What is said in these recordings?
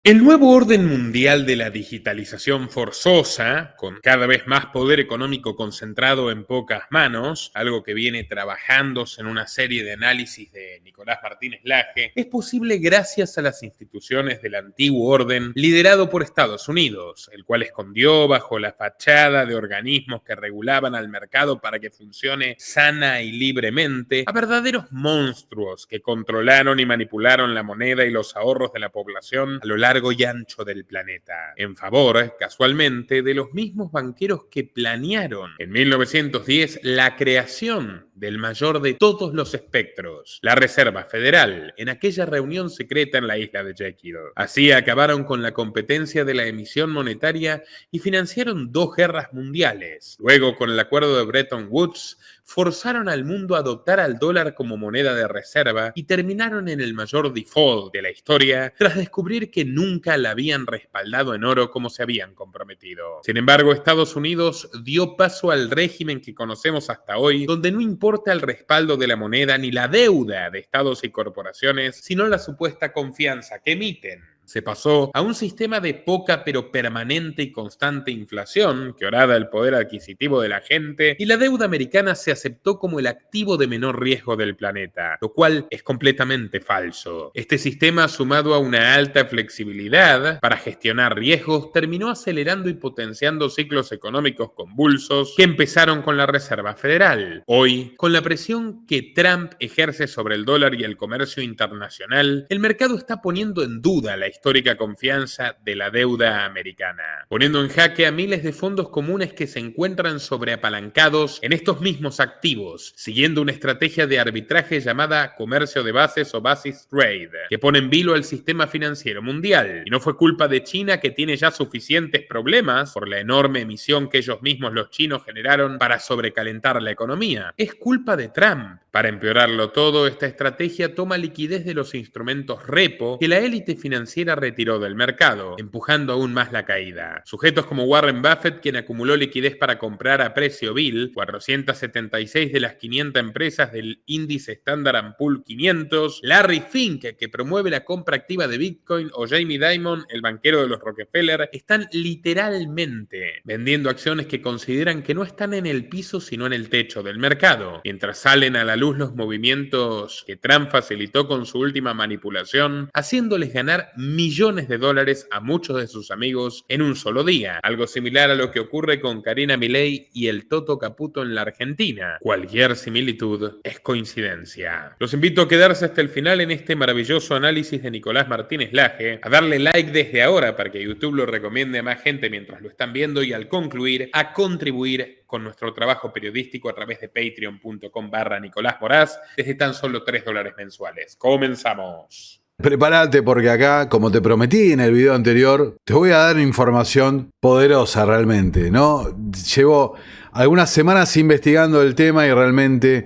El nuevo orden mundial de la digitalización forzosa, con cada vez más poder económico concentrado en pocas manos, algo que viene trabajándose en una serie de análisis de Nicolás Martínez Laje, es posible gracias a las instituciones del antiguo orden liderado por Estados Unidos, el cual escondió bajo la fachada de organismos que regulaban al mercado para que funcione sana y libremente a verdaderos monstruos que controlaron y manipularon la moneda y los ahorros de la población a lo largo y ancho del planeta, en favor, casualmente, de los mismos banqueros que planearon en 1910 la creación del mayor de todos los espectros, la Reserva Federal, en aquella reunión secreta en la isla de Jekyll. Así acabaron con la competencia de la emisión monetaria y financiaron dos guerras mundiales. Luego, con el acuerdo de Bretton Woods, forzaron al mundo a adoptar al dólar como moneda de reserva y terminaron en el mayor default de la historia tras descubrir que nunca la habían respaldado en oro como se habían comprometido. Sin embargo, Estados Unidos dio paso al régimen que conocemos hasta hoy, donde no importa el respaldo de la moneda ni la deuda de estados y corporaciones, sino la supuesta confianza que emiten. Se pasó a un sistema de poca pero permanente y constante inflación que horada el poder adquisitivo de la gente, y la deuda americana se aceptó como el activo de menor riesgo del planeta, lo cual es completamente falso. Este sistema, sumado a una alta flexibilidad para gestionar riesgos, terminó acelerando y potenciando ciclos económicos convulsos que empezaron con la Reserva Federal. Hoy, con la presión que Trump ejerce sobre el dólar y el comercio internacional, el mercado está poniendo en duda la histórica confianza de la deuda americana, poniendo en jaque a miles de fondos comunes que se encuentran sobreapalancados en estos mismos activos, siguiendo una estrategia de arbitraje llamada comercio de bases o basis trade, que pone en vilo al sistema financiero mundial. Y no fue culpa de China, que tiene ya suficientes problemas por la enorme emisión que ellos mismos, los chinos, generaron para sobrecalentar la economía. Es culpa de Trump. Para empeorarlo todo, esta estrategia toma liquidez de los instrumentos repo que la élite financiera retiró del mercado, empujando aún más la caída. Sujetos como Warren Buffett, quien acumuló liquidez para comprar a precio Bill 476 de las 500 empresas del índice Standard & Poor's 500, Larry Fink, que promueve la compra activa de Bitcoin, o Jamie Dimon, el banquero de los Rockefeller, están literalmente vendiendo acciones que consideran que no están en el piso sino en el techo del mercado, mientras salen a la luz los movimientos que Trump facilitó con su última manipulación, haciéndoles ganar millones de dólares a muchos de sus amigos en un solo día, algo similar a lo que ocurre con Karina Milei y el Toto Caputo en la Argentina. Cualquier similitud es coincidencia. Los invito a quedarse hasta el final en este maravilloso análisis de Nicolás Martínez Laje, a darle like desde ahora para que YouTube lo recomiende a más gente mientras lo están viendo, y al concluir a contribuir con nuestro trabajo periodístico a través de patreon.com/Nicolás Moraz desde tan solo $3 mensuales. ¡Comenzamos! Prepárate, porque acá, como te prometí en el video anterior, te voy a dar información poderosa realmente, ¿no? Llevo algunas semanas investigando el tema y realmente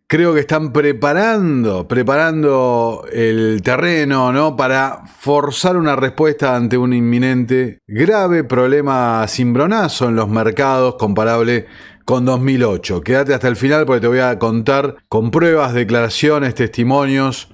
creo que están preparando el terreno, ¿no?, para forzar una respuesta ante un inminente grave problema cimbronazo en los mercados comparable con 2008. Quédate hasta el final porque te voy a contar con pruebas, declaraciones, testimonios,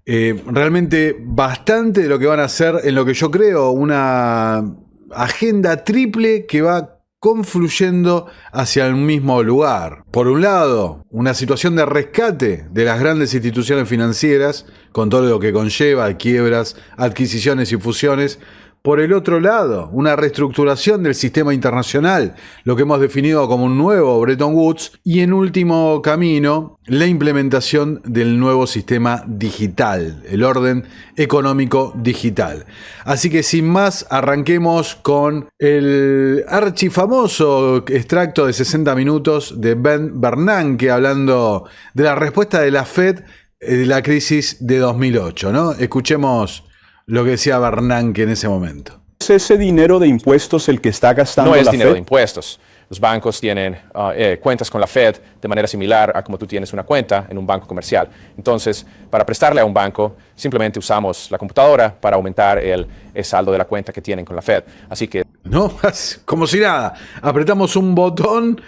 realmente bastante de lo que van a hacer en lo que yo creo una agenda triple que va confluyendo hacia el mismo lugar. Por un lado, una situación de rescate de las grandes instituciones financieras, con todo lo que conlleva, quiebras, adquisiciones y fusiones. Por el otro lado, una reestructuración del sistema internacional, lo que hemos definido como un nuevo Bretton Woods, y en último camino, la implementación del nuevo sistema digital, el orden económico digital. Así que sin más, arranquemos con el archifamoso extracto de 60 minutos de Ben Bernanke hablando de la respuesta de la Fed de la crisis de 2008, ¿no? Escuchemos lo que decía Bernanke en ese momento. ¿Es ese dinero de impuestos el que está gastando la Fed? No es dinero de impuestos. Los bancos tienen cuentas con la Fed de manera similar a como tú tienes una cuenta en un banco comercial. Entonces, para prestarle a un banco, simplemente usamos la computadora para aumentar el saldo de la cuenta que tienen con la Fed. Así que... No, como si nada. Apretamos un botón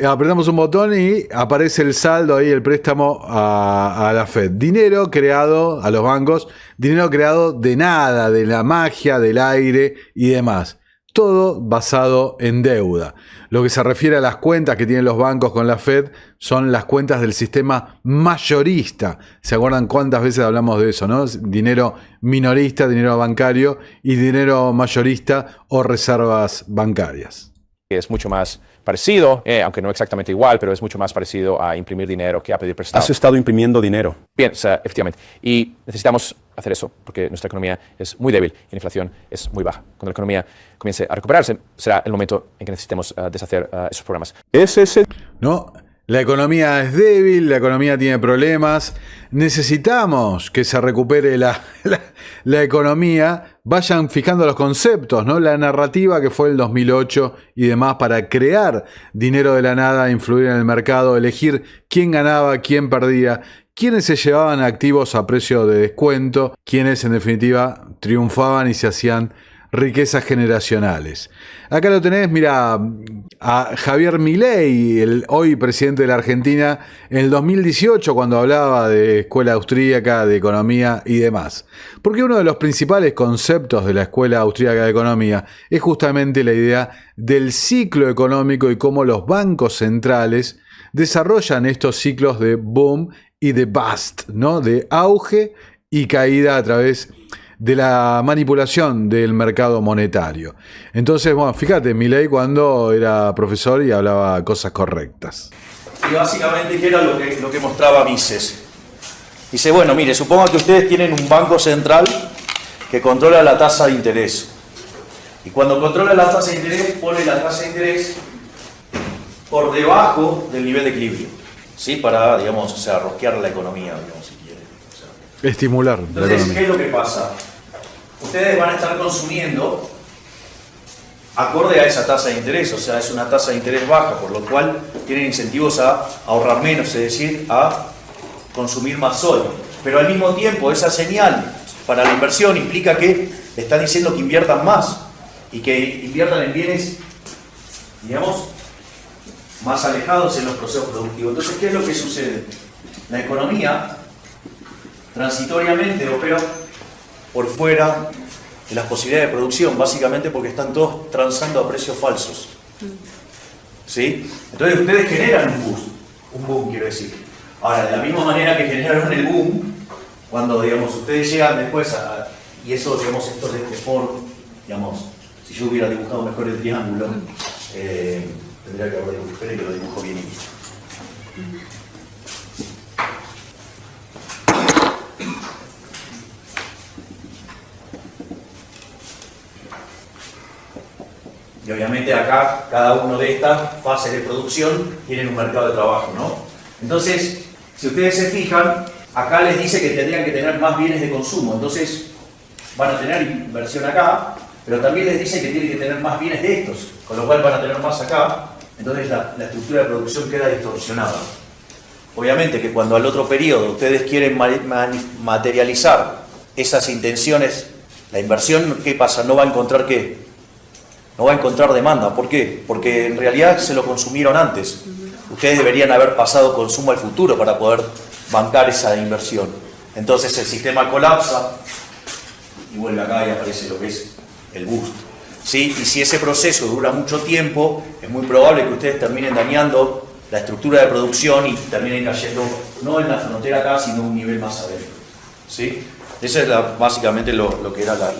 apretamos un botón y aparece el saldo ahí, el préstamo a la Fed. Dinero creado a los bancos, dinero creado de nada, de la magia, del aire y demás. Todo basado en deuda. Lo que se refiere a las cuentas que tienen los bancos con la Fed son las cuentas del sistema mayorista. ¿Se acuerdan cuántas veces hablamos de eso, no? Dinero minorista, dinero bancario y dinero mayorista o reservas bancarias. Es mucho más parecido, aunque no exactamente igual, pero es mucho más parecido a imprimir dinero que a pedir prestado. Has estado imprimiendo dinero. Bien, o sea, efectivamente. Y necesitamos hacer eso porque nuestra economía es muy débil y la inflación es muy baja. Cuando la economía comience a recuperarse, será el momento en que necesitemos deshacer esos programas. ¿Es ese? No, la economía es débil, la economía tiene problemas. Necesitamos que se recupere la economía. Vayan fijando los conceptos, ¿no? La narrativa que fue el 2008 y demás para crear dinero de la nada, influir en el mercado, elegir quién ganaba, quién perdía, quiénes se llevaban activos a precio de descuento, quiénes en definitiva triunfaban y se hacían riquezas generacionales. Acá lo tenés, mira, a Javier Milei, el hoy presidente de la Argentina, en el 2018 cuando hablaba de escuela austríaca, de economía y demás. Porque uno de los principales conceptos de la escuela austríaca de economía es justamente la idea del ciclo económico y cómo los bancos centrales desarrollan estos ciclos de boom y de bust, ¿no? De auge y caída a través de la manipulación del mercado monetario. Entonces, bueno, fíjate, Milei cuando era profesor y hablaba cosas correctas. Y básicamente, ¿qué era lo que mostraba Mises? Dice, bueno, mire, supongo que ustedes tienen un banco central que controla la tasa de interés. Y cuando controla la tasa de interés, pone la tasa de interés por debajo del nivel de equilibrio. ¿Sí? Para, digamos, o sea, rosquear la economía, digamos, si quieren. O sea. Estimular la Entonces, economía. ¿qué es lo que pasa? Ustedes van a estar consumiendo acorde a esa tasa de interés, o sea, es una tasa de interés baja, por lo cual tienen incentivos a ahorrar menos, es decir, a consumir más sol. Pero al mismo tiempo, esa señal para la inversión implica que están diciendo que inviertan más y que inviertan en bienes, digamos, más alejados en los procesos productivos. Entonces, ¿qué es lo que sucede? La economía transitoriamente opera por fuera de las posibilidades de producción, básicamente porque están todos transando a precios falsos. ¿Sí? Entonces ustedes generan un boom quiero decir. Ahora, de la misma manera que generaron el boom, cuando, digamos, ustedes llegan después y eso, digamos, esto es por, digamos, si yo hubiera dibujado mejor el triángulo, tendría que haber dibujado, que lo dibujo bien y listo. Y obviamente acá, cada uno de estas fases de producción tienen un mercado de trabajo, ¿no? Entonces, si ustedes se fijan, acá les dice que tendrían que tener más bienes de consumo. Entonces, van a tener inversión acá, pero también les dice que tienen que tener más bienes de estos, con lo cual van a tener más acá. Entonces, la estructura de producción queda distorsionada. Obviamente que cuando al otro periodo ustedes quieren materializar esas intenciones, la inversión, ¿qué pasa? No va a encontrar ¿qué? No va a encontrar demanda. ¿Por qué? Porque en realidad se lo consumieron antes. Ustedes deberían haber pasado consumo al futuro para poder bancar esa inversión. Entonces el sistema colapsa y vuelve acá y aparece lo que es el boost. ¿Sí? Y si ese proceso dura mucho tiempo, es muy probable que ustedes terminen dañando la estructura de producción y terminen cayendo no en la frontera acá, sino un nivel más adentro. ¿Sí? Eso es básicamente lo que era la...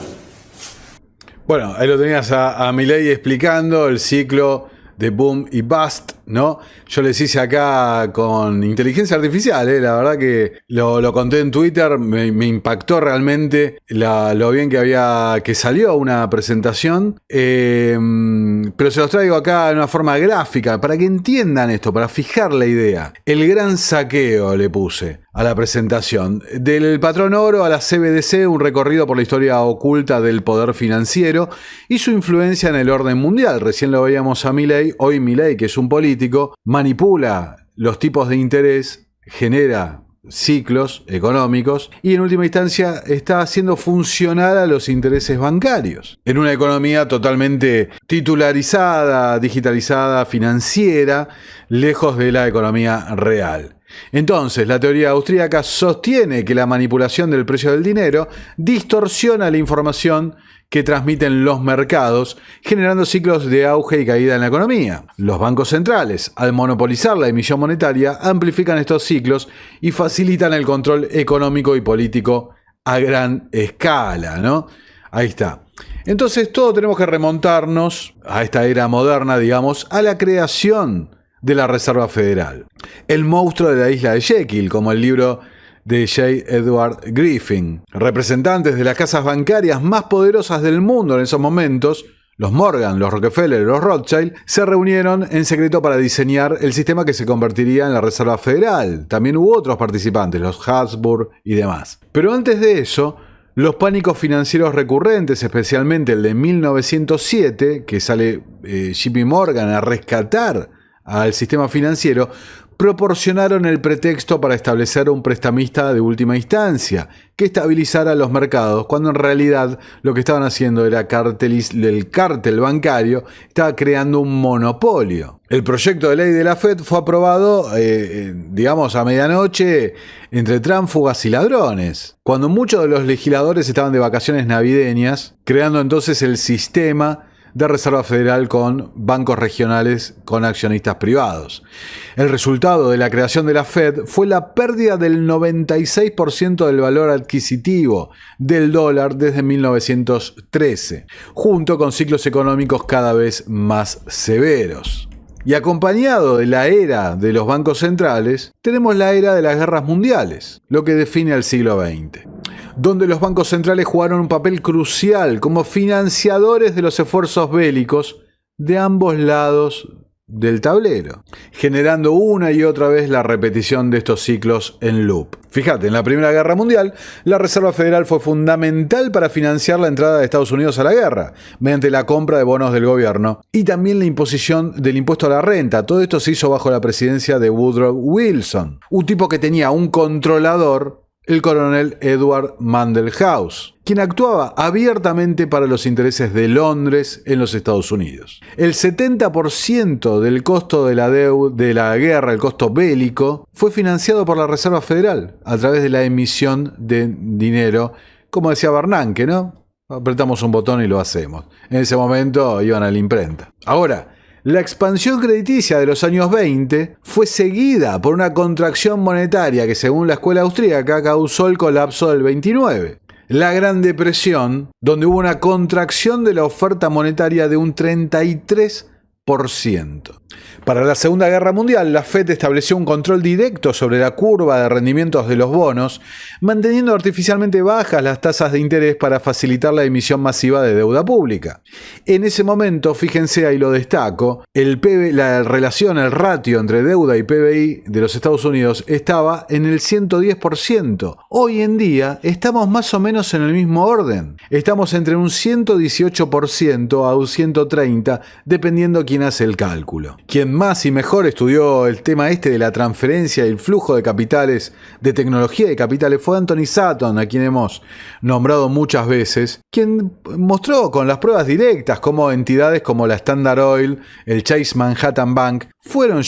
Bueno, ahí lo tenías a Milei explicando el ciclo de boom y bust, ¿no? Yo les hice acá con inteligencia artificial, la verdad que lo conté en Twitter, me impactó realmente lo bien que salió una presentación, pero se los traigo acá en una forma gráfica para que entiendan esto, para fijar la idea. El gran saqueo le puse a la presentación. Del patrón oro a la CBDC, un recorrido por la historia oculta del poder financiero y su influencia en el orden mundial. Recién lo veíamos a Milei. Hoy Milei, que es un político, manipula los tipos de interés, genera ciclos económicos y en última instancia está haciendo funcionar a los intereses bancarios. En una economía totalmente titularizada, digitalizada, financiera, lejos de la economía real. Entonces, la teoría austríaca sostiene que la manipulación del precio del dinero distorsiona la información que transmiten los mercados, generando ciclos de auge y caída en la economía. Los bancos centrales, al monopolizar la emisión monetaria, amplifican estos ciclos y facilitan el control económico y político a gran escala, ¿no? Ahí está. Entonces, todos tenemos que remontarnos a esta era moderna, digamos, a la creación de la Reserva Federal. El monstruo de la isla de Jekyll, como el libro de J. Edward Griffin. Representantes de las casas bancarias más poderosas del mundo en esos momentos, los Morgan, los Rockefeller y los Rothschild, se reunieron en secreto para diseñar el sistema que se convertiría en la Reserva Federal. También hubo otros participantes, los Habsburg y demás. Pero antes de eso, los pánicos financieros recurrentes, especialmente el de 1907, que sale JP Morgan a rescatar al sistema financiero, proporcionaron el pretexto para establecer un prestamista de última instancia que estabilizara los mercados, cuando en realidad lo que estaban haciendo era el cártel bancario estaba creando un monopolio. El proyecto de ley de la Fed fue aprobado, a medianoche entre tránsfugas y ladrones, cuando muchos de los legisladores estaban de vacaciones navideñas, creando entonces el sistema de Reserva Federal con bancos regionales con accionistas privados. El resultado de la creación de la Fed fue la pérdida del 96% del valor adquisitivo del dólar desde 1913, junto con ciclos económicos cada vez más severos. Y acompañado de la era de los bancos centrales, tenemos la era de las guerras mundiales, lo que define al siglo XX, donde los bancos centrales jugaron un papel crucial como financiadores de los esfuerzos bélicos de ambos lados del tablero, generando una y otra vez la repetición de estos ciclos en loop. Fíjate, en la Primera Guerra Mundial, la Reserva Federal fue fundamental para financiar la entrada de Estados Unidos a la guerra, mediante la compra de bonos del gobierno y también la imposición del impuesto a la renta. Todo esto se hizo bajo la presidencia de Woodrow Wilson, un tipo que tenía un controlador, el coronel Edward Mandell House, quien actuaba abiertamente para los intereses de Londres en los Estados Unidos. El 70% del costo de la guerra, el costo bélico, fue financiado por la Reserva Federal a través de la emisión de dinero, como decía Bernanke, ¿no? Apretamos un botón y lo hacemos. En ese momento iban a la imprenta. Ahora, la expansión crediticia de los años 20 fue seguida por una contracción monetaria que, según la escuela austríaca, causó el colapso del 29. La Gran Depresión, donde hubo una contracción de la oferta monetaria de un 33%. Para la Segunda Guerra Mundial, la Fed estableció un control directo sobre la curva de rendimientos de los bonos, manteniendo artificialmente bajas las tasas de interés para facilitar la emisión masiva de deuda pública. En ese momento, fíjense, ahí lo destaco, el ratio entre deuda y PBI de los Estados Unidos estaba en el 110%. Hoy en día estamos más o menos en el mismo orden. Estamos entre un 118% a un 130%, dependiendo quién hace el cálculo. Quien más y mejor estudió el tema de la transferencia y el flujo de capitales, de tecnología de capitales, fue Anthony Sutton, a quien hemos nombrado muchas veces, quien mostró con las pruebas directas cómo entidades como la Standard Oil, el Chase Manhattan Bank, fueron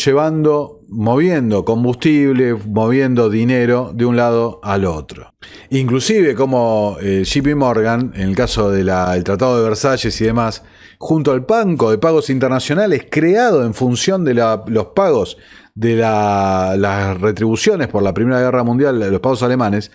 moviendo combustible, moviendo dinero de un lado al otro. Inclusive como JP Morgan, en el caso del Tratado de Versalles y demás, junto al Banco de Pagos Internacionales, creado en función de los pagos de las retribuciones por la Primera Guerra Mundial, los pagos alemanes,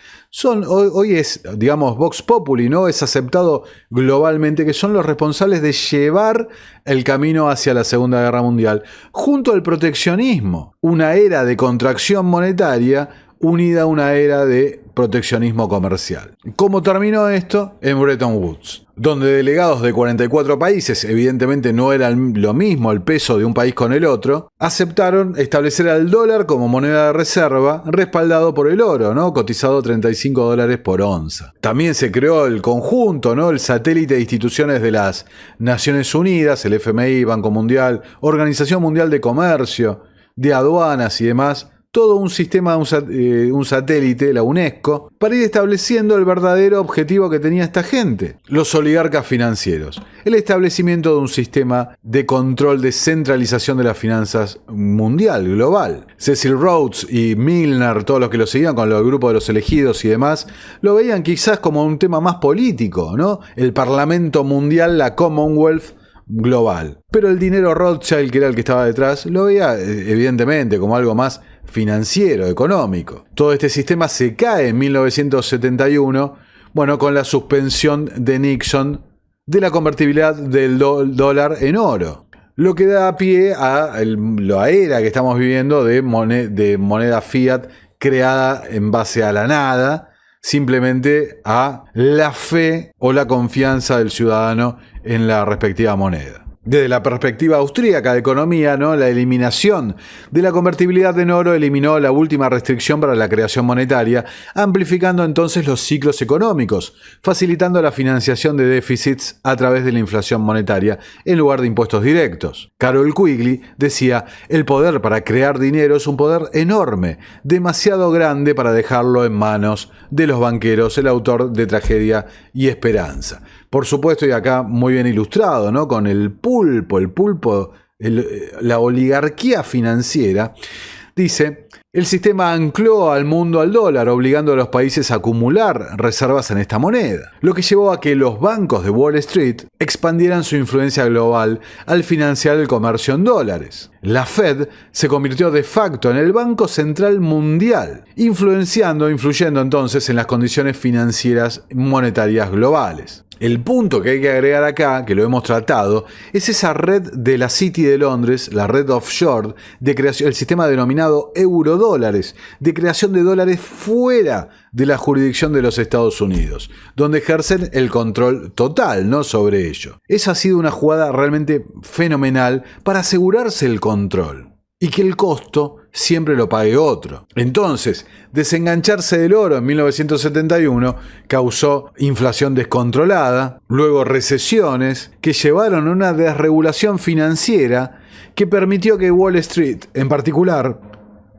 hoy es, digamos, Vox Populi, ¿no? Es aceptado globalmente que son los responsables de llevar el camino hacia la Segunda Guerra Mundial, junto al proteccionismo, una era de contracción monetaria unida a una era de proteccionismo comercial. ¿Cómo terminó esto? En Bretton Woods, donde delegados de 44 países, evidentemente no era lo mismo el peso de un país con el otro, aceptaron establecer al dólar como moneda de reserva, respaldado por el oro, ¿no? Cotizado $35 por onza. También se creó el conjunto, ¿no? El satélite de instituciones de las Naciones Unidas, el FMI, Banco Mundial, Organización Mundial de Comercio, de aduanas y demás, todo un sistema, un satélite, la UNESCO, para ir estableciendo el verdadero objetivo que tenía esta gente, los oligarcas financieros. El establecimiento de un sistema de control de centralización de las finanzas mundial, global. Cecil Rhodes y Milner, todos los que lo seguían con el grupo de los elegidos y demás, lo veían quizás como un tema más político, ¿no? El Parlamento Mundial, la Commonwealth global. Pero el dinero Rothschild, que era el que estaba detrás, lo veía evidentemente como algo más financiero, económico. Todo este sistema se cae en 1971, bueno, con la suspensión de Nixon de la convertibilidad del dólar en oro. Lo que da pie a la era que estamos viviendo de moneda fiat creada en base a la nada, simplemente a la fe o la confianza del ciudadano en la respectiva moneda. Desde la perspectiva austríaca de economía, ¿no? La eliminación de la convertibilidad en oro eliminó la última restricción para la creación monetaria, amplificando entonces los ciclos económicos, facilitando la financiación de déficits a través de la inflación monetaria en lugar de impuestos directos. Carroll Quigley decía: el poder para crear dinero es un poder enorme, demasiado grande para dejarlo en manos de los banqueros, el autor de Tragedia y Esperanza. Por supuesto, y acá muy bien ilustrado, ¿no? Con el pulpo, la oligarquía financiera. Dice: el sistema ancló al mundo al dólar, obligando a los países a acumular reservas en esta moneda, lo que llevó a que los bancos de Wall Street expandieran su influencia global al financiar el comercio en dólares. La Fed se convirtió de facto en el Banco Central Mundial, influyendo entonces en las condiciones financieras monetarias globales. El punto que hay que agregar acá, que lo hemos tratado, es esa red de la City de Londres, la red offshore, de creación, el sistema denominado eurodólares, de creación de dólares fuera de la jurisdicción de los Estados Unidos, donde ejercen el control total, ¿no?, sobre ello. Esa ha sido una jugada realmente fenomenal para asegurarse el control y que el costo siempre lo pague otro. Entonces, desengancharse del oro en 1971 causó inflación descontrolada, luego recesiones que llevaron a una desregulación financiera que permitió que Wall Street, en particular,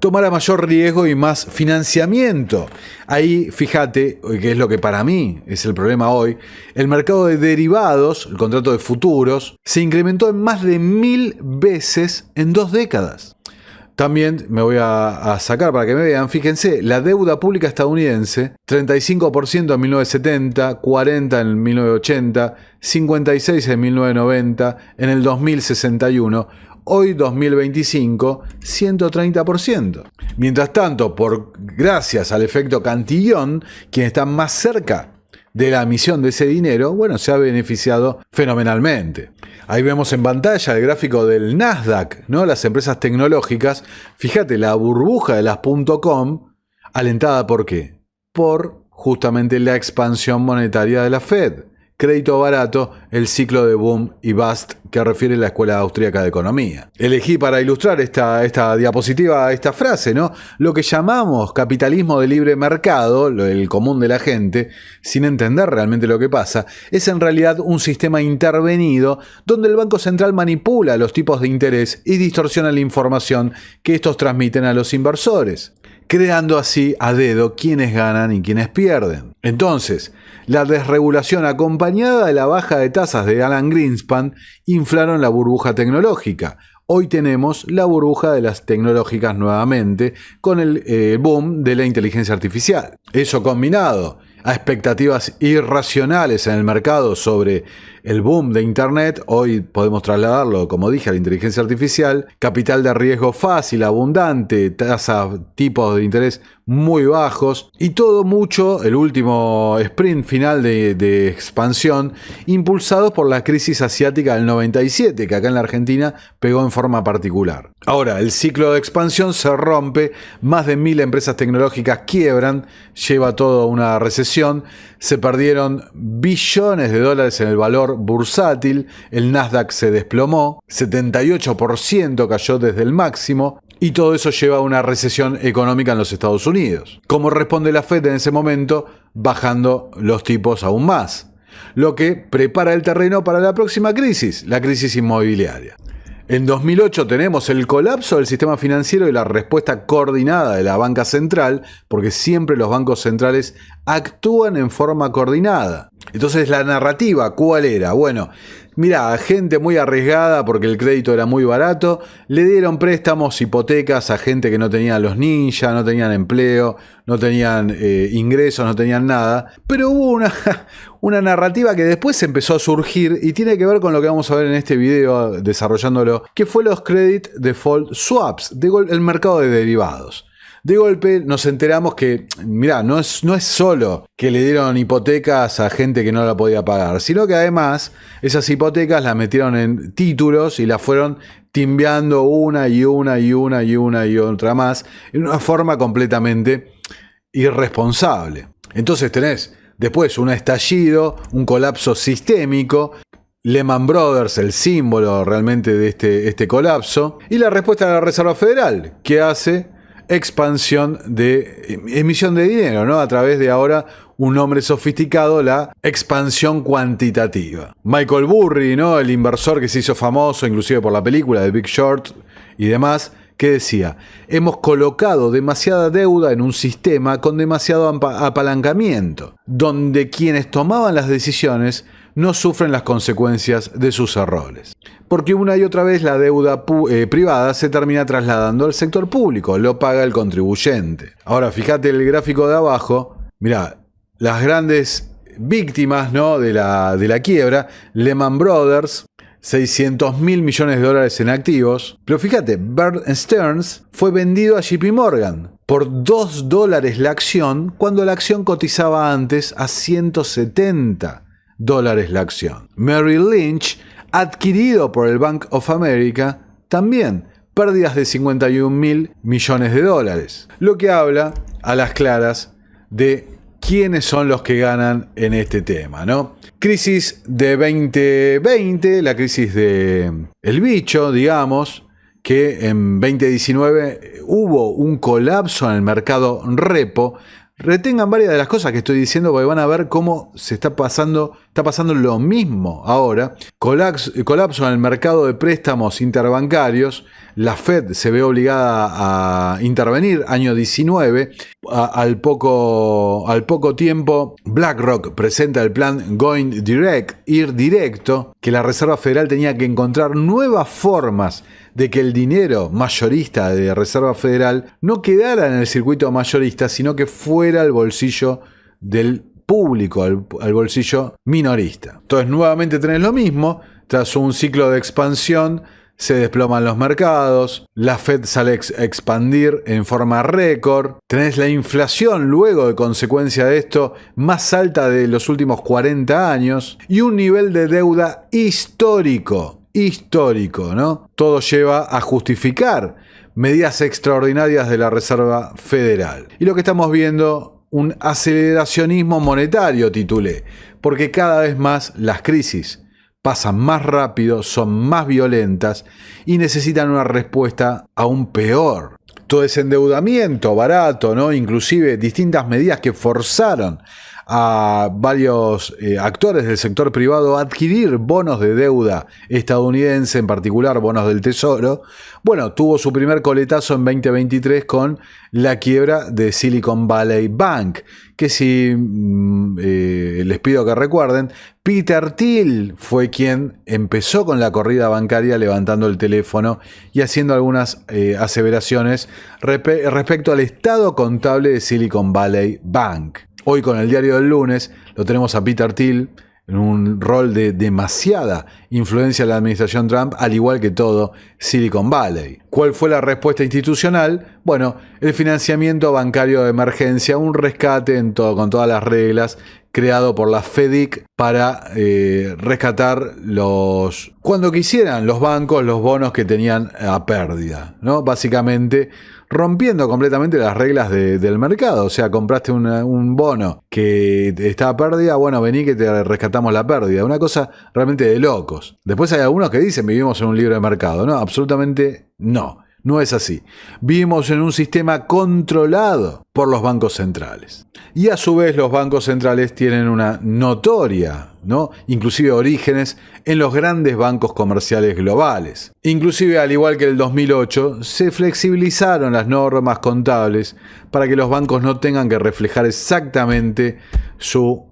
tomara mayor riesgo y más financiamiento. Ahí, fíjate, que es lo que para mí es el problema hoy, el mercado de derivados, el contrato de futuros, se incrementó en más de 1000 veces en 2 décadas. También me voy a sacar para que me vean, fíjense, la deuda pública estadounidense, 35% en 1970, 40% en 1980, 56% en 1990, en el 2061, hoy 2025, 130%. Mientras tanto, gracias al efecto Cantillon, quien está más cerca de la emisión de ese dinero, bueno, se ha beneficiado fenomenalmente. Ahí vemos en pantalla el gráfico del Nasdaq, ¿no? Las empresas tecnológicas. Fíjate, la burbuja de las .com, alentada ¿por qué? Por justamente la expansión monetaria de la Fed. Crédito barato, el ciclo de boom y bust que refiere la Escuela Austríaca de Economía. Elegí para ilustrar esta diapositiva, esta frase, ¿no? Lo que llamamos capitalismo de libre mercado, el común de la gente, sin entender realmente lo que pasa, es en realidad un sistema intervenido donde el Banco Central manipula los tipos de interés y distorsiona la información que estos transmiten a los inversores, creando así a dedo quiénes ganan y quiénes pierden. Entonces, la desregulación acompañada de la baja de tasas de Alan Greenspan inflaron la burbuja tecnológica. Hoy tenemos la burbuja de las tecnológicas nuevamente con el boom de la inteligencia artificial. Eso combinado a expectativas irracionales en el mercado sobre el boom de Internet, hoy podemos trasladarlo, como dije, a la inteligencia artificial, capital de riesgo fácil, abundante, tipos de interés muy bajos y todo mucho, el último sprint final de expansión, impulsados por la crisis asiática del 97, que acá en la Argentina pegó en forma particular. Ahora, el ciclo de expansión se rompe, más de 1000 empresas tecnológicas quiebran, lleva toda una recesión, se perdieron billones de dólares en el valor bursátil, el Nasdaq se desplomó, 78% cayó desde el máximo, y todo eso lleva a una recesión económica en los Estados Unidos. ¿Cómo responde la Fed en ese momento? Bajando los tipos aún más, lo que prepara el terreno para la próxima crisis, la crisis inmobiliaria. En 2008 tenemos el colapso del sistema financiero y la respuesta coordinada de la banca central, porque siempre los bancos centrales actúan en forma coordinada. Entonces la narrativa, ¿cuál era? Bueno, mira, gente muy arriesgada porque el crédito era muy barato, le dieron préstamos, hipotecas a gente que no tenía los ninjas, no tenían empleo, no tenían ingresos, no tenían nada, pero hubo una narrativa que después empezó a surgir y tiene que ver con lo que vamos a ver en este video desarrollándolo, que fue los Credit Default Swaps, el mercado de derivados. De golpe nos enteramos que, mirá, no es solo que le dieron hipotecas a gente que no la podía pagar, sino que además esas hipotecas las metieron en títulos y las fueron timbeando una y otra más, en una forma completamente irresponsable. Entonces tenés después un estallido, un colapso sistémico, Lehman Brothers, el símbolo realmente de este colapso, y la respuesta de la Reserva Federal, que hace expansión de emisión de dinero, ¿no? A través de ahora un nombre sofisticado, la expansión cuantitativa. Michael Burry, ¿no? El inversor que se hizo famoso inclusive por la película de Big Short y demás, que decía: hemos colocado demasiada deuda en un sistema con demasiado apalancamiento, donde quienes tomaban las decisiones no sufren las consecuencias de sus errores. Porque una y otra vez la deuda privada se termina trasladando al sector público, lo paga el contribuyente. Ahora, fíjate el gráfico de abajo, mirá, las grandes víctimas, ¿no? de la quiebra, Lehman Brothers, 600 mil millones de dólares en activos. Pero fíjate, Bear Stearns fue vendido a JP Morgan por $2 la acción, cuando la acción cotizaba antes a $170 la acción. Merrill Lynch, adquirido por el Bank of America, también pérdidas de 51 mil millones de dólares. Lo que habla a las claras de quiénes son los que ganan en este tema, ¿no? Crisis de 2020, la crisis de el bicho, digamos, que en 2019 hubo un colapso en el mercado repo. Retengan varias de las cosas que estoy diciendo porque van a ver cómo está pasando lo mismo ahora. Colapso en el mercado de préstamos interbancarios. La Fed se ve obligada a intervenir, año 19. Al poco tiempo, BlackRock presenta el plan Going Direct, ir directo, que la Reserva Federal tenía que encontrar nuevas formas de que el dinero mayorista de Reserva Federal no quedara en el circuito mayorista, sino que fuera al bolsillo del público, al bolsillo minorista. Entonces nuevamente tenés lo mismo, tras un ciclo de expansión se desploman los mercados, la Fed sale a expandir en forma récord, tenés la inflación luego de consecuencia de esto más alta de los últimos 40 años y un nivel de deuda histórico, ¿no? Todo lleva a justificar medidas extraordinarias de la Reserva Federal. Y lo que estamos viendo, un aceleracionismo monetario, titulé, porque cada vez más las crisis pasan más rápido, son más violentas y necesitan una respuesta aún peor. Todo ese endeudamiento barato, ¿no? Inclusive distintas medidas que forzaron a varios actores del sector privado a adquirir bonos de deuda estadounidense, en particular bonos del Tesoro. Bueno, tuvo su primer coletazo en 2023 con la quiebra de Silicon Valley Bank, que si les pido que recuerden, Peter Thiel fue quien empezó con la corrida bancaria levantando el teléfono y haciendo algunas aseveraciones respecto al estado contable de Silicon Valley Bank. Hoy con el diario del lunes lo tenemos a Peter Thiel en un rol de demasiada influencia en la administración Trump, al igual que todo Silicon Valley. ¿Cuál fue la respuesta institucional? Bueno, el financiamiento bancario de emergencia, un rescate con todas las reglas, creado por la FEDIC para rescatar cuando quisieran los bancos, los bonos que tenían a pérdida, ¿no? Básicamente rompiendo completamente las reglas del mercado. O sea, compraste un bono que está a pérdida, bueno, vení que te rescatamos la pérdida. Una cosa realmente de locos. Después hay algunos que dicen vivimos en un libre mercado. No, absolutamente no. No es así. Vivimos en un sistema controlado por los bancos centrales. Y a su vez los bancos centrales tienen una notoria ¿no? Inclusive orígenes en los grandes bancos comerciales globales. Inclusive, al igual que el 2008, se flexibilizaron las normas contables para que los bancos no tengan que reflejar exactamente su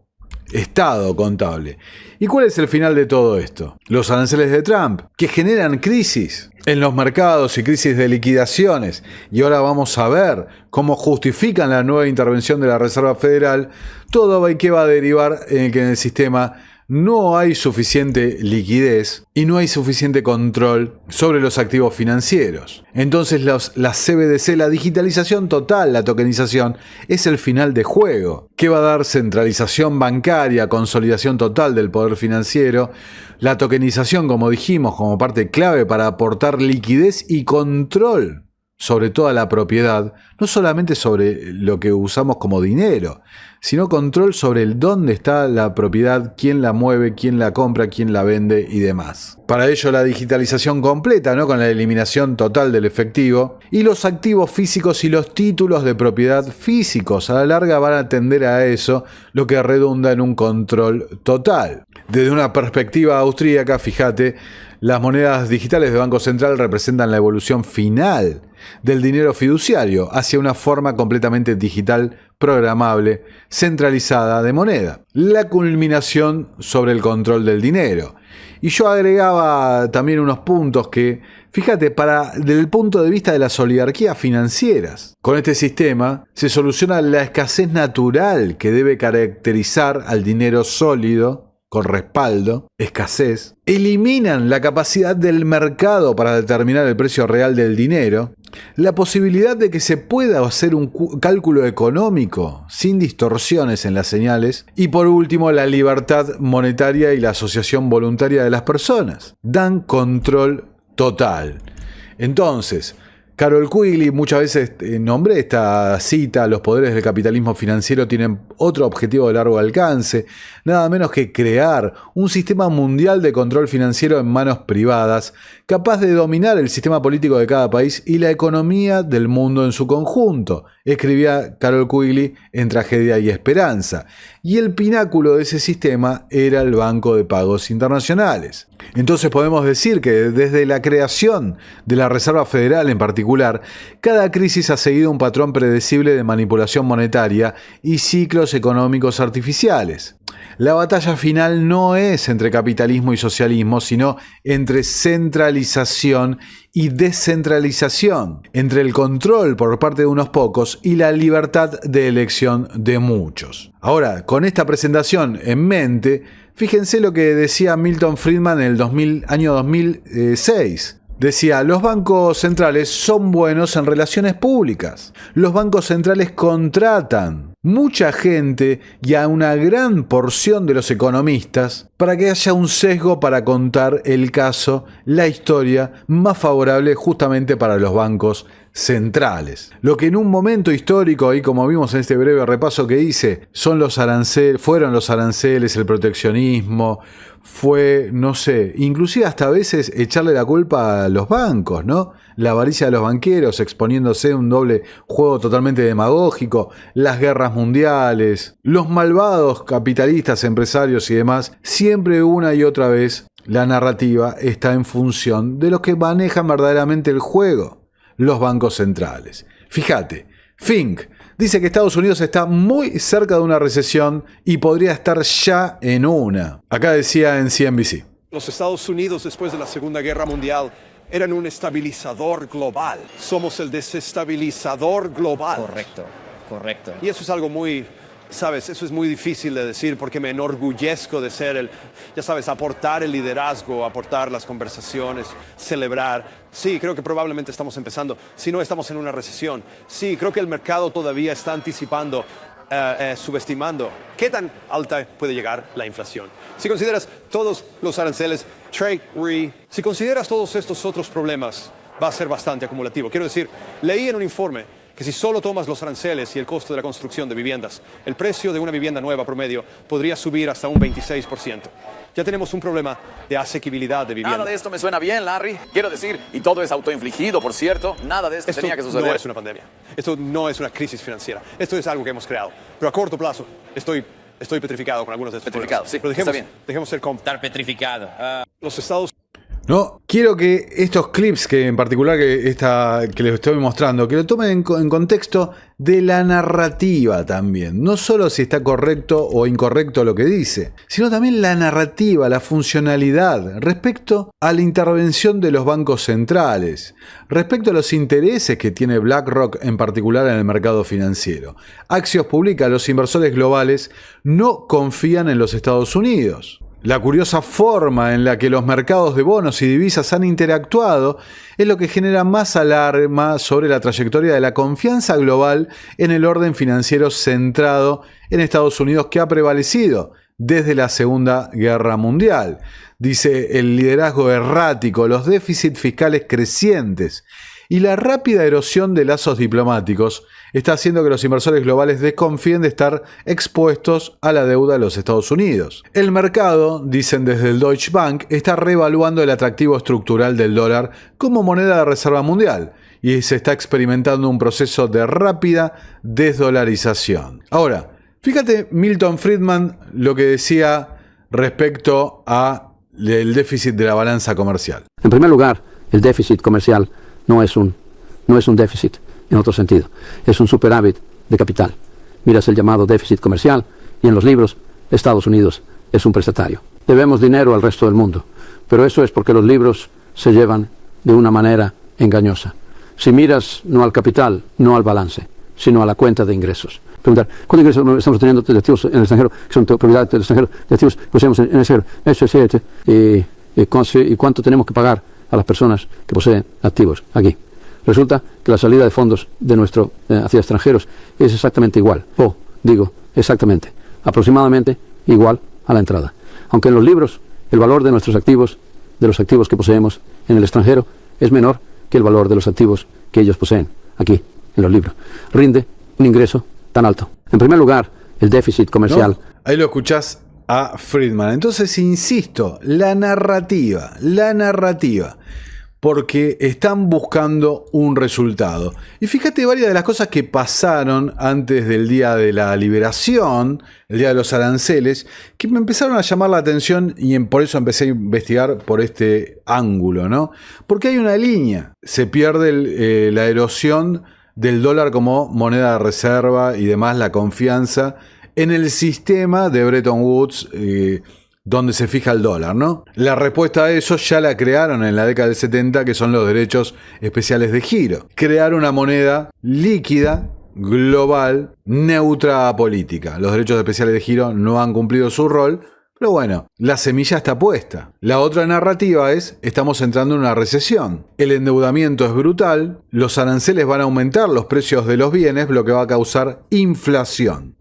estado contable. ¿Y cuál es el final de todo esto? Los aranceles de Trump, que generan crisis en los mercados y crisis de liquidaciones. Y ahora vamos a ver cómo justifican la nueva intervención de la Reserva Federal. Todo que va a derivar en que en el sistema no hay suficiente liquidez y no hay suficiente control sobre los activos financieros. Entonces las CBDC, la digitalización total, la tokenización, es el final de juego, que va a dar centralización bancaria, consolidación total del poder financiero, la tokenización, como dijimos, como parte clave para aportar liquidez y control sobre toda la propiedad, no solamente sobre lo que usamos como dinero, sino control sobre el dónde está la propiedad, quién la mueve, quién la compra, quién la vende y demás. Para ello la digitalización completa, ¿no? Con la eliminación total del efectivo, y los activos físicos y los títulos de propiedad físicos a la larga van a tender a eso, lo que redunda en un control total. Desde una perspectiva austríaca, fíjate, las monedas digitales de Banco Central representan la evolución final del dinero fiduciario hacia una forma completamente digital, programable, centralizada de moneda. La culminación sobre el control del dinero. Y yo agregaba también unos puntos que, fíjate, desde el punto de vista de las oligarquías financieras, con este sistema se soluciona la escasez natural que debe caracterizar al dinero sólido, con respaldo, escasez, eliminan la capacidad del mercado para determinar el precio real del dinero, la posibilidad de que se pueda hacer un cálculo económico sin distorsiones en las señales y por último la libertad monetaria y la asociación voluntaria de las personas. Dan control total. Entonces, Carol Quigley, muchas veces nombré esta cita: los poderes del capitalismo financiero tienen otro objetivo de largo alcance, nada menos que crear un sistema mundial de control financiero en manos privadas, capaz de dominar el sistema político de cada país y la economía del mundo en su conjunto, escribía Carol Quigley en Tragedia y Esperanza. Y el pináculo de ese sistema era el Banco de Pagos Internacionales. Entonces podemos decir que desde la creación de la Reserva Federal en particular, cada crisis ha seguido un patrón predecible de manipulación monetaria y ciclos económicos artificiales. La batalla final no es entre capitalismo y socialismo, sino entre centralización y descentralización, entre el control por parte de unos pocos y la libertad de elección de muchos. Ahora, con esta presentación en mente, fíjense lo que decía Milton Friedman en el año 2006. Decía: los bancos centrales son buenos en relaciones públicas. Los bancos centrales contratan mucha gente y a una gran porción de los economistas para que haya un sesgo para contar el caso, la historia más favorable justamente para los bancos centrales. Lo que en un momento histórico, y como vimos en este breve repaso que hice, fueron los aranceles, el proteccionismo, fue, no sé, inclusive hasta a veces echarle la culpa a los bancos, ¿no? La avaricia de los banqueros exponiéndose a un doble juego totalmente demagógico, las guerras mundiales, los malvados capitalistas, empresarios y demás. Siempre una y otra vez la narrativa está en función de los que manejan verdaderamente el juego, los bancos centrales. Fíjate, Fink dice que Estados Unidos está muy cerca de una recesión y podría estar ya en una. Acá decía en CNBC. Los Estados Unidos después de la Segunda Guerra Mundial eran un estabilizador global. Somos el desestabilizador global. Correcto. Y eso es algo muy, sabes, eso es muy difícil de decir porque me enorgullezco de ser aportar el liderazgo, aportar las conversaciones, celebrar. Sí, creo que probablemente estamos empezando. Si no estamos en una recesión. Sí, creo que el mercado todavía está anticipando, subestimando qué tan alta puede llegar la inflación. Si consideras todos los aranceles, trade, si consideras todos estos otros problemas, va a ser bastante acumulativo. Quiero decir, leí en un informe que si solo tomas los aranceles y el costo de la construcción de viviendas, el precio de una vivienda nueva promedio podría subir hasta un 26%. Ya tenemos un problema de asequibilidad de vivienda. Nada de esto me suena bien, Larry. Quiero decir, y todo es autoinfligido, por cierto. Nada de esto tenía que suceder. Esto no es una pandemia. Esto no es una crisis financiera. Esto es algo que hemos creado. Pero a corto plazo estoy Estoy petrificado con algunos de estos Petrificado, problemas. sí, Pero está bien. dejemos ser Estar petrificado. los Estados No, quiero que estos clips que en particular que les estoy mostrando, que lo tomen en contexto de la narrativa también. No solo si está correcto o incorrecto lo que dice, sino también la narrativa, la funcionalidad respecto a la intervención de los bancos centrales, respecto a los intereses que tiene BlackRock en particular en el mercado financiero. Axios publica: los inversores globales no confían en los Estados Unidos. La curiosa forma en la que los mercados de bonos y divisas han interactuado es lo que genera más alarma sobre la trayectoria de la confianza global en el orden financiero centrado en Estados Unidos, que ha prevalecido desde la Segunda Guerra Mundial. Dice: el liderazgo errático, los déficits fiscales crecientes y la rápida erosión de lazos diplomáticos está haciendo que los inversores globales desconfíen de estar expuestos a la deuda de los Estados Unidos. El mercado, dicen desde el Deutsche Bank, está reevaluando el atractivo estructural del dólar como moneda de reserva mundial y se está experimentando un proceso de rápida desdolarización. Ahora, fíjate Milton Friedman lo que decía respecto al déficit de la balanza comercial. En primer lugar, el déficit comercial no es un déficit en otro sentido, es un superávit de capital. Miras el llamado déficit comercial y en los libros Estados Unidos es un prestatario. Debemos dinero al resto del mundo, pero eso es porque los libros se llevan de una manera engañosa. Si miras no al capital, no al balance, sino a la cuenta de ingresos. Preguntar: ¿cuántos ingresos estamos teniendo de activos en el extranjero, que son propiedad del extranjero, de activos que poseemos en el extranjero? Eso es cierto. ¿Y cuánto tenemos que pagar a las personas que poseen activos aquí? Resulta que la salida de fondos de hacia extranjeros es exactamente igual, exactamente, aproximadamente igual a la entrada. Aunque en los libros el valor de nuestros activos, de los activos que poseemos en el extranjero, es menor que el valor de los activos que ellos poseen aquí en los libros. Rinde un ingreso tan alto. En primer lugar, el déficit comercial. ¿No? Ahí lo escuchás a Friedman. Entonces, insisto, la narrativa. Porque están buscando un resultado. Y fíjate varias de las cosas que pasaron antes del día de la liberación, el día de los aranceles, que me empezaron a llamar la atención y por eso empecé a investigar por este ángulo, ¿no? Porque hay una línea. Se pierde la erosión del dólar como moneda de reserva y demás, la confianza en el sistema de Bretton Woods, donde se fija el dólar, ¿no? La respuesta a eso ya la crearon en la década del 70, que son los derechos especiales de giro. Crear una moneda líquida, global, neutra a política. Los derechos especiales de giro no han cumplido su rol, pero bueno, la semilla está puesta. La otra narrativa es: estamos entrando en una recesión. El endeudamiento es brutal, los aranceles van a aumentar los precios de los bienes, lo que va a causar inflación.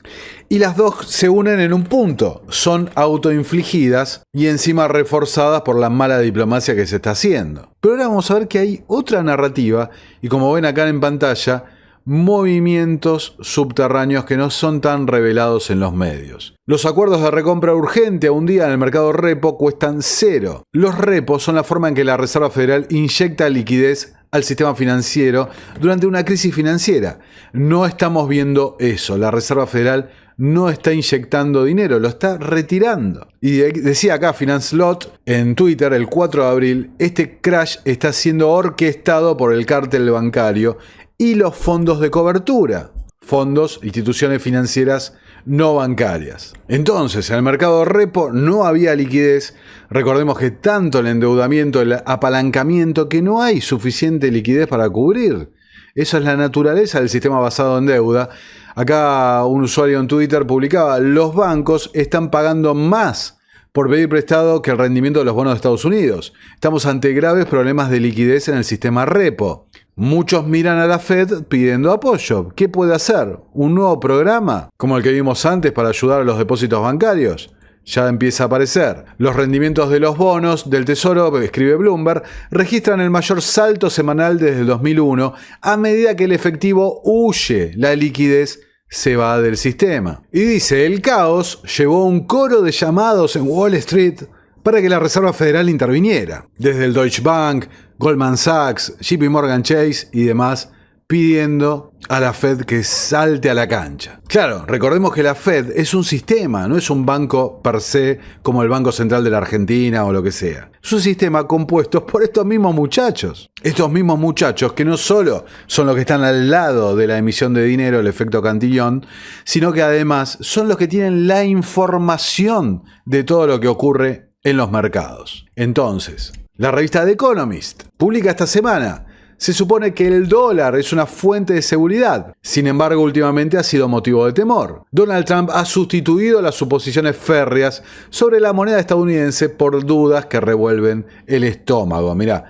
Y las dos se unen en un punto, son autoinfligidas y encima reforzadas por la mala diplomacia que se está haciendo. Pero ahora vamos a ver que hay otra narrativa y, como ven acá en pantalla, movimientos subterráneos que no son tan revelados en los medios. Los acuerdos de recompra urgente a un día en el mercado repo cuestan 0. Los repos son la forma en que la Reserva Federal inyecta liquidez al sistema financiero durante una crisis financiera. No estamos viendo eso. La Reserva Federal no está inyectando dinero, lo está retirando. Y decía acá FinanceLot en Twitter el 4 de abril, este crash está siendo orquestado por el cártel bancario y los fondos de cobertura, fondos, instituciones financieras no bancarias. Entonces, en el mercado repo no había liquidez. Recordemos que tanto el endeudamiento, el apalancamiento, que no hay suficiente liquidez para cubrir. Esa es la naturaleza del sistema basado en deuda. Acá un usuario en Twitter publicaba: los bancos están pagando más por pedir prestado que el rendimiento de los bonos de Estados Unidos. Estamos ante graves problemas de liquidez en el sistema repo. Muchos miran a la Fed pidiendo apoyo. ¿Qué puede hacer? ¿Un nuevo programa como el que vimos antes para ayudar a los depósitos bancarios? Ya empieza a aparecer. Los rendimientos de los bonos del Tesoro, escribe Bloomberg, registran el mayor salto semanal desde el 2001 a medida que el efectivo huye. La liquidez se va del sistema. Y dice: el caos llevó un coro de llamados en Wall Street para que la Reserva Federal interviniera. Desde el Deutsche Bank, Goldman Sachs, JP Morgan Chase y demás pidiendo a la Fed que salte a la cancha. Claro, recordemos que la Fed es un sistema, no es un banco per se como el Banco Central de la Argentina o lo que sea. Es un sistema compuesto por estos mismos muchachos. Estos mismos muchachos que no solo son los que están al lado de la emisión de dinero, el efecto Cantillon, sino que además son los que tienen la información de todo lo que ocurre en los mercados. Entonces, la revista The Economist publica esta semana: se supone que el dólar es una fuente de seguridad. Sin embargo, últimamente ha sido motivo de temor. Donald Trump ha sustituido las suposiciones férreas sobre la moneda estadounidense por dudas que revuelven el estómago. Mirá,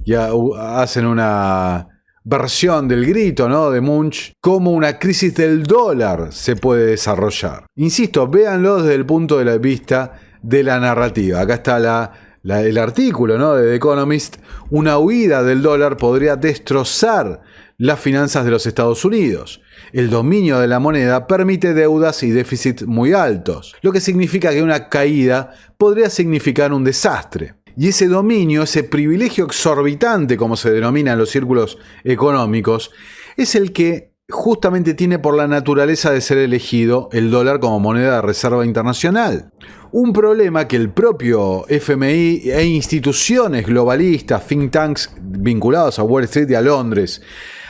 ya hacen una versión del grito, ¿no?, de Munch, cómo una crisis del dólar se puede desarrollar. Insisto, véanlo desde el punto de vista de la narrativa. Acá está el artículo, ¿no?, de The Economist. Una huida del dólar podría destrozar las finanzas de los Estados Unidos. El dominio de la moneda permite deudas y déficits muy altos, lo que significa que una caída podría significar un desastre. Y ese dominio, ese privilegio exorbitante, como se denomina en los círculos económicos, es el que justamente tiene por la naturaleza de ser elegido el dólar como moneda de reserva internacional. Un problema que el propio FMI e instituciones globalistas, think tanks vinculados a Wall Street y a Londres,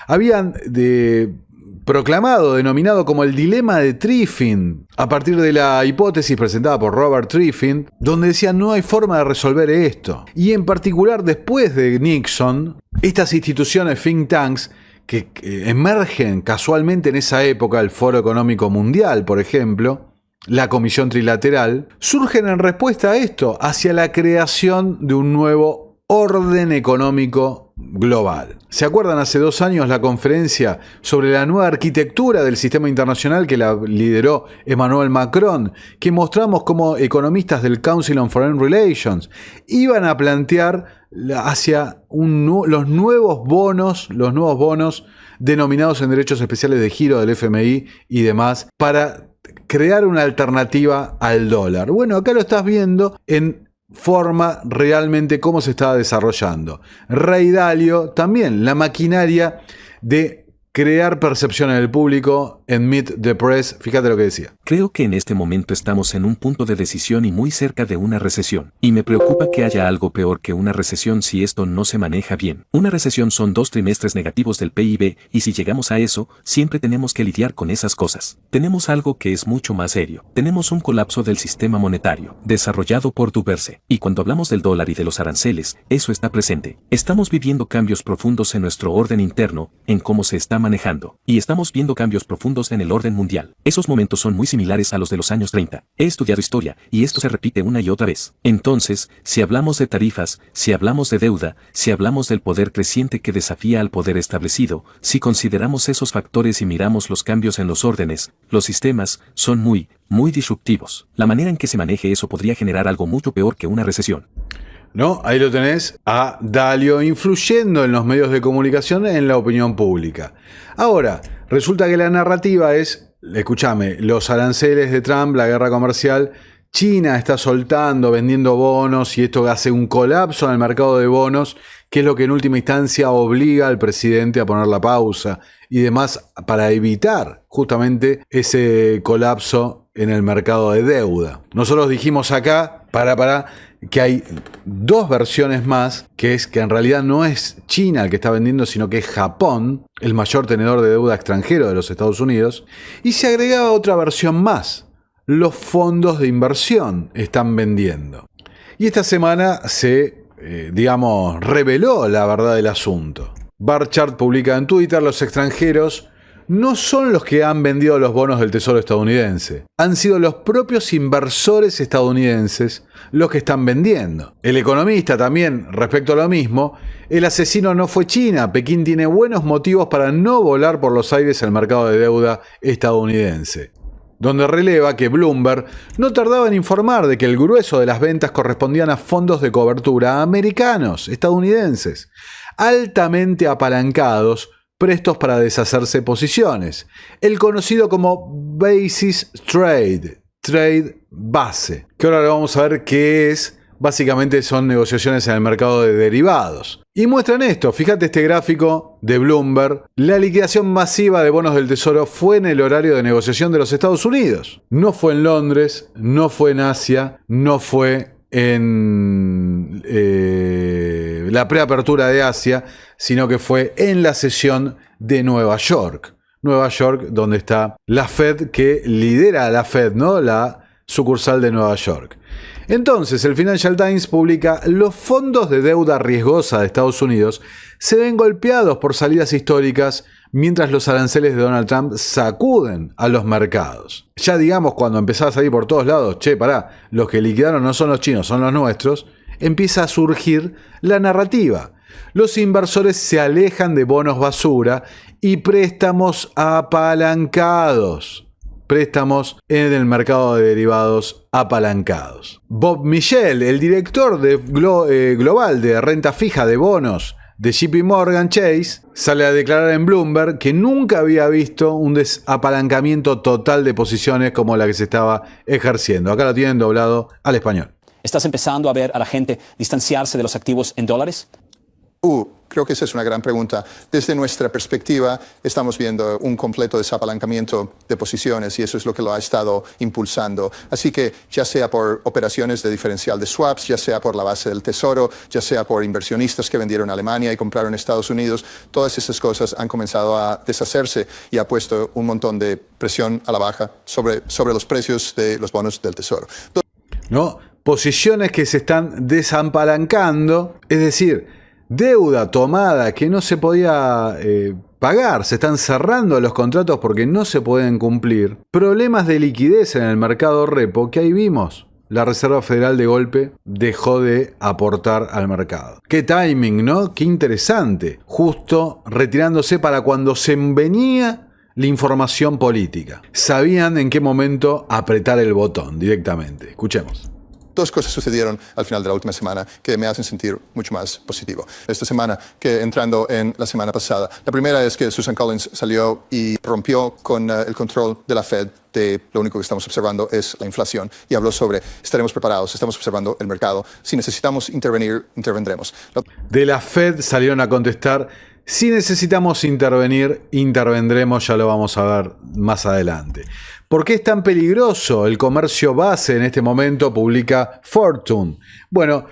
habían proclamado, denominado como el dilema de Triffin, a partir de la hipótesis presentada por Robert Triffin, donde decían no hay forma de resolver esto. Y en particular después de Nixon, estas instituciones think tanks que emergen casualmente en esa época, el Foro Económico Mundial, por ejemplo, la Comisión Trilateral, surgen en respuesta a esto, hacia la creación de un nuevo orden económico global. ¿Se acuerdan hace 2 años la conferencia sobre la nueva arquitectura del sistema internacional que la lideró Emmanuel Macron, que mostramos cómo economistas del Council on Foreign Relations iban a plantear hacia los nuevos bonos denominados en derechos especiales de giro del FMI y demás, para crear una alternativa al dólar? Bueno, acá lo estás viendo en forma realmente cómo se estaba desarrollando. Ray Dalio, también la maquinaria de crear percepción en el público en Meet the Press. Fíjate lo que decía. Creo que en este momento estamos en un punto de decisión y muy cerca de una recesión. Y me preocupa que haya algo peor que una recesión si esto no se maneja bien. Una recesión son 2 trimestres negativos del PIB, y si llegamos a eso, siempre tenemos que lidiar con esas cosas. Tenemos algo que es mucho más serio. Tenemos un colapso del sistema monetario, desarrollado por Duverse. Y cuando hablamos del dólar y de los aranceles, eso está presente. Estamos viviendo cambios profundos en nuestro orden interno, en cómo se está manejando. Y estamos viendo cambios profundos en el orden mundial. Esos momentos son muy similares a los de los años 30. He estudiado historia, y esto se repite una y otra vez. Entonces, si hablamos de tarifas, si hablamos de deuda, si hablamos del poder creciente que desafía al poder establecido, si consideramos esos factores y miramos los cambios en los órdenes, los sistemas, son muy disruptivos. La manera en que se maneje eso podría generar algo mucho peor que una recesión. ¿No? Ahí lo tenés a Dalio influyendo en los medios de comunicación, en la opinión pública. Ahora, resulta que la narrativa es, escúchame, los aranceles de Trump, la guerra comercial, China está soltando, vendiendo bonos, y esto hace un colapso en el mercado de bonos, que es lo que en última instancia obliga al presidente a poner la pausa y demás para evitar justamente ese colapso en el mercado de deuda. Nosotros dijimos acá, que hay 2 versiones más, que es que en realidad no es China el que está vendiendo, sino que es Japón, el mayor tenedor de deuda extranjero de los Estados Unidos, y se agregaba otra versión más: los fondos de inversión están vendiendo. Y esta semana se, reveló la verdad del asunto. Barchard publica en Twitter: los extranjeros no son los que han vendido los bonos del Tesoro estadounidense. Han sido los propios inversores estadounidenses los que están vendiendo. El economista también, respecto a lo mismo: el asesino no fue China. Pekín tiene buenos motivos para no volar por los aires el mercado de deuda estadounidense. Donde releva que Bloomberg no tardaba en informar de que el grueso de las ventas correspondían a fondos de cobertura americanos, estadounidenses, altamente apalancados, prestos para deshacerse posiciones. El conocido como basis trade base, que ahora lo vamos a ver qué es. Básicamente son negociaciones en el mercado de derivados. Y muestran esto, fíjate este gráfico de Bloomberg. La liquidación masiva de bonos del Tesoro fue en el horario de negociación de los Estados Unidos. No fue en Londres, no fue en Asia, no fue en la preapertura de Asia, sino que fue en la sesión de Nueva York. Nueva York, donde está la Fed, que lidera a la Fed, ¿no? La sucursal de Nueva York. Entonces, el Financial Times publica: los fondos de deuda riesgosa de Estados Unidos se ven golpeados por salidas históricas mientras los aranceles de Donald Trump sacuden a los mercados. Ya digamos, cuando empezaba a salir por todos lados, che, pará, los que liquidaron no son los chinos, son los nuestros, empieza a surgir la narrativa. Los inversores se alejan de bonos basura y préstamos apalancados. Préstamos en el mercado de derivados apalancados. Bob Michel, el director global de renta fija de bonos de JP Morgan Chase, sale a declarar en Bloomberg que nunca había visto un desapalancamiento total de posiciones como la que se estaba ejerciendo. Acá lo tienen doblado al español. ¿Estás empezando a ver a la gente distanciarse de los activos en dólares? Creo que esa es una gran pregunta. Desde nuestra perspectiva, estamos viendo un completo desapalancamiento de posiciones y eso es lo que lo ha estado impulsando. Así que ya sea por operaciones de diferencial de swaps, ya sea por la base del tesoro, ya sea por inversionistas que vendieron a Alemania y compraron Estados Unidos, todas esas cosas han comenzado a deshacerse y ha puesto un montón de presión a la baja sobre los precios de los bonos del tesoro. ¿No? Posiciones que se están desapalancando, es decir, deuda tomada que no se podía pagar, se están cerrando los contratos porque no se pueden cumplir. Problemas de liquidez en el mercado repo que ahí vimos. La Reserva Federal de golpe dejó de aportar al mercado. Qué timing, ¿no? Qué interesante. Justo retirándose para cuando se venía la información política. Sabían en qué momento apretar el botón directamente. Escuchemos. Dos cosas sucedieron al final de la última semana que me hacen sentir mucho más positivo. Esta semana, que entrando en la semana pasada, la primera es que Susan Collins salió y rompió con el control de la Fed de lo único que estamos observando es la inflación y habló sobre estaremos preparados, estamos observando el mercado, si necesitamos intervenir, intervendremos. De la Fed salieron a contestar: si necesitamos intervenir, intervendremos, ya lo vamos a ver más adelante. ¿Por qué es tan peligroso el comercio base en este momento? Publica Fortune. Bueno,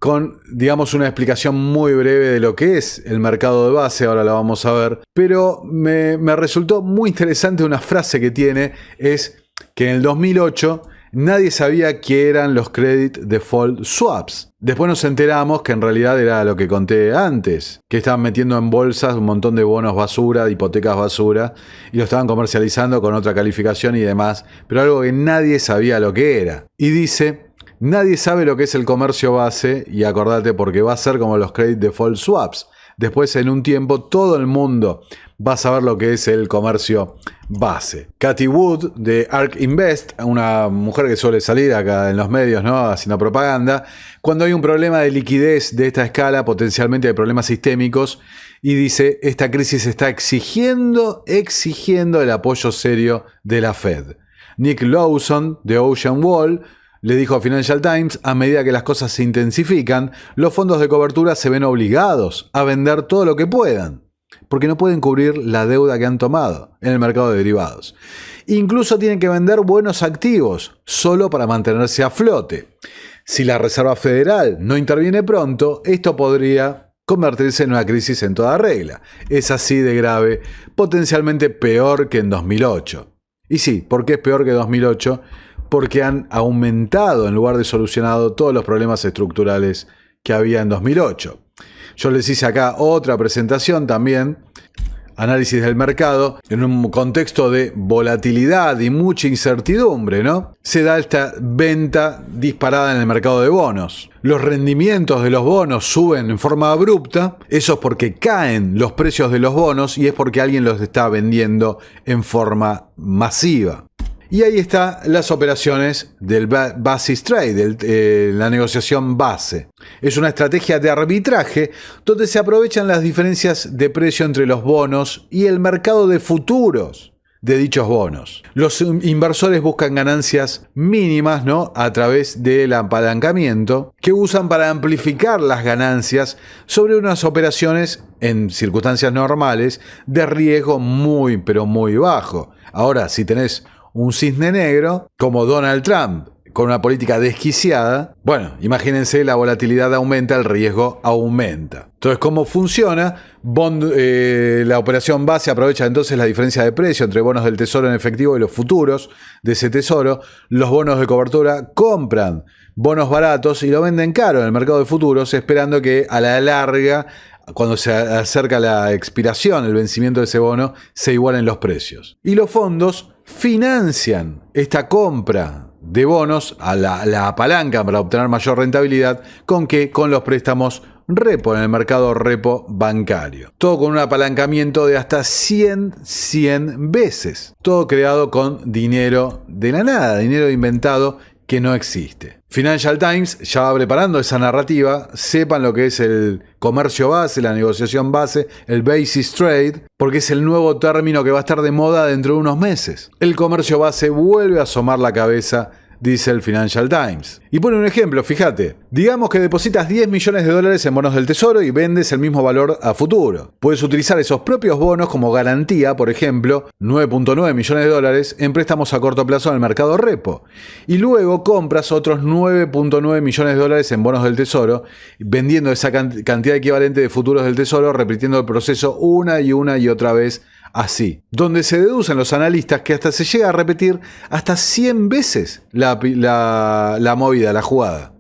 con, digamos, una explicación muy breve de lo que es el mercado de base, ahora la vamos a ver, pero me resultó muy interesante una frase que tiene, es que en el 2008 nadie sabía qué eran los credit default swaps. Después nos enteramos que en realidad era lo que conté antes, que estaban metiendo en bolsas un montón de bonos basura, de hipotecas basura, y lo estaban comercializando con otra calificación y demás, pero algo que nadie sabía lo que era. Y dice: nadie sabe lo que es el comercio base, y acordate porque va a ser como los credit default swaps. Después, en un tiempo, todo el mundo va a saber lo que es el comercio base. Cathie Wood, de ARK Invest, una mujer que suele salir acá en los medios, ¿no?, haciendo propaganda, cuando hay un problema de liquidez de esta escala, potencialmente hay problemas sistémicos, y dice: esta crisis está exigiendo el apoyo serio de la Fed. Nick Lawson, de Ocean Wall, le dijo a Financial Times: a medida que las cosas se intensifican, los fondos de cobertura se ven obligados a vender todo lo que puedan, porque no pueden cubrir la deuda que han tomado en el mercado de derivados. Incluso tienen que vender buenos activos, solo para mantenerse a flote. Si la Reserva Federal no interviene pronto, esto podría convertirse en una crisis en toda regla. Es así de grave, potencialmente peor que en 2008. Y sí, ¿por qué es peor que 2008? Porque han aumentado en lugar de solucionado todos los problemas estructurales que había en 2008. Yo les hice acá otra presentación también, análisis del mercado, en un contexto de volatilidad y mucha incertidumbre, ¿no? Se da esta venta disparada en el mercado de bonos. Los rendimientos de los bonos suben en forma abrupta, eso es porque caen los precios de los bonos y es porque alguien los está vendiendo en forma masiva. Y ahí están las operaciones del basis trade, la negociación base. Es una estrategia de arbitraje donde se aprovechan las diferencias de precio entre los bonos y el mercado de futuros de dichos bonos. Los inversores buscan ganancias mínimas, ¿no?, a través del apalancamiento que usan para amplificar las ganancias sobre unas operaciones en circunstancias normales de riesgo muy pero muy bajo. Ahora, si tenés un cisne negro como Donald Trump con una política desquiciada, bueno, imagínense, la volatilidad aumenta, el riesgo aumenta. Entonces, ¿cómo funciona? La operación base aprovecha entonces la diferencia de precio entre bonos del tesoro en efectivo y los futuros de ese tesoro. Los bonos de cobertura compran bonos baratos y lo venden caro en el mercado de futuros, esperando que a la larga, cuando se acerca la expiración, el vencimiento de ese bono, se igualen los precios. Y los fondos financian esta compra de bonos, la apalancan para obtener mayor rentabilidad. ¿Con qué? Con los préstamos repo en el mercado repo bancario. Todo con un apalancamiento de hasta 100 veces. Todo creado con dinero de la nada, dinero inventado que no existe. Financial Times ya va preparando esa narrativa. Sepan lo que es el comercio base, la negociación base, el basis trade, porque es el nuevo término que va a estar de moda dentro de unos meses. El comercio base vuelve a asomar la cabeza, dice el Financial Times. Y pone un ejemplo, fíjate. Digamos que depositas $10 millones en bonos del tesoro y vendes el mismo valor a futuro. Puedes utilizar esos propios bonos como garantía, por ejemplo, $9.9 millones en préstamos a corto plazo en el mercado repo. Y luego compras otros $9.9 millones en bonos del tesoro, vendiendo esa cantidad equivalente de futuros del tesoro, repitiendo el proceso una y otra vez. Así, donde se deducen los analistas que hasta se llega a repetir hasta 100 veces la movida, la jugada.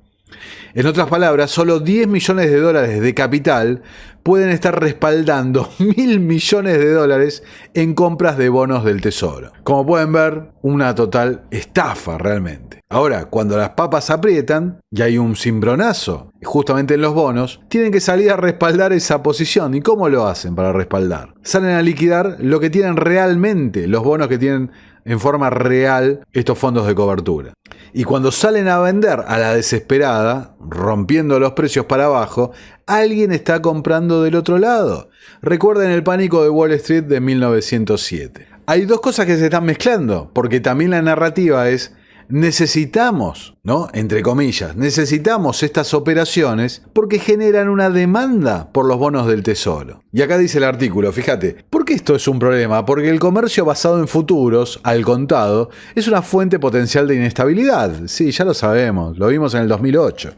En otras palabras, solo $10 millones de capital pueden estar respaldando $1.000 millones en compras de bonos del tesoro. Como pueden ver, una total estafa realmente. Ahora, cuando las papas aprietan y hay un cimbronazo justamente en los bonos, tienen que salir a respaldar esa posición. ¿Y cómo lo hacen para respaldar? Salen a liquidar lo que tienen realmente, los bonos que tienen en forma real estos fondos de cobertura. Y cuando salen a vender a la desesperada, rompiendo los precios para abajo, alguien está comprando del otro lado. Recuerden el pánico de Wall Street de 1907. Hay dos cosas que se están mezclando, porque también la narrativa es: necesitamos, ¿no?, entre comillas, necesitamos estas operaciones porque generan una demanda por los bonos del tesoro. Y acá dice el artículo, fíjate, ¿por qué esto es un problema? Porque el comercio basado en futuros, al contado, es una fuente potencial de inestabilidad. Sí, ya lo sabemos, lo vimos en el 2008.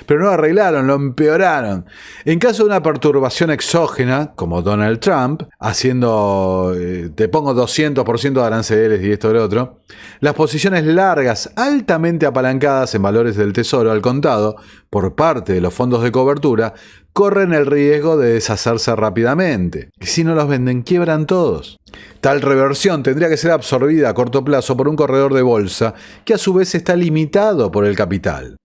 Pero no lo arreglaron, lo empeoraron. En caso de una perturbación exógena, como Donald Trump, haciendo, te pongo 200% de aranceles y esto y lo otro, las posiciones largas altamente apalancadas en valores del tesoro al contado por parte de los fondos de cobertura corren el riesgo de deshacerse rápidamente. Y si no los venden, quiebran todos. Tal reversión tendría que ser absorbida a corto plazo por un corredor de bolsa que a su vez está limitado por el capital.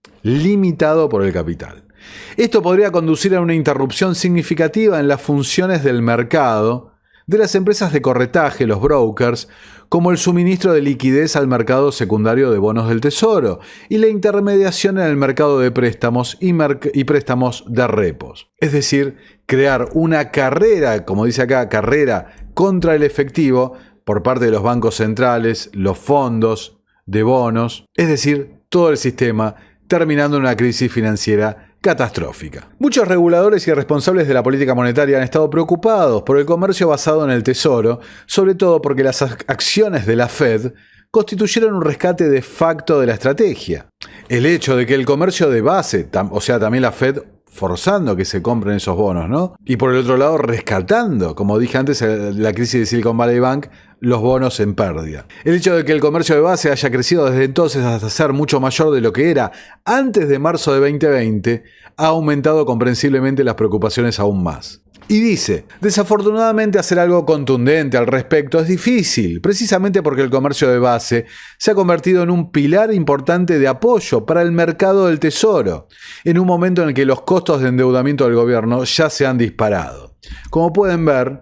Esto podría conducir a una interrupción significativa en las funciones del mercado de las empresas de corretaje, los brokers, como el suministro de liquidez al mercado secundario de bonos del tesoro y la intermediación en el mercado de préstamos y préstamos de repos. Es decir, crear una carrera, como dice acá, carrera contra el efectivo por parte de los bancos centrales, los fondos de bonos, es decir, todo el sistema, terminando en una crisis financiera catastrófica. Muchos reguladores y responsables de la política monetaria han estado preocupados por el comercio basado en el tesoro, sobre todo porque las acciones de la Fed constituyeron un rescate de facto de la estrategia. El hecho de que el comercio de base, o sea, también la Fed forzando que se compren esos bonos, ¿no? Y por el otro lado, rescatando, como dije antes, la crisis de Silicon Valley Bank, los bonos en pérdida. El hecho de que el comercio de base haya crecido desde entonces hasta ser mucho mayor de lo que era antes de marzo de 2020 ha aumentado comprensiblemente las preocupaciones aún más. Y dice, desafortunadamente hacer algo contundente al respecto es difícil, precisamente porque el comercio de base se ha convertido en un pilar importante de apoyo para el mercado del tesoro, en un momento en el que los costos de endeudamiento del gobierno ya se han disparado. Como pueden ver,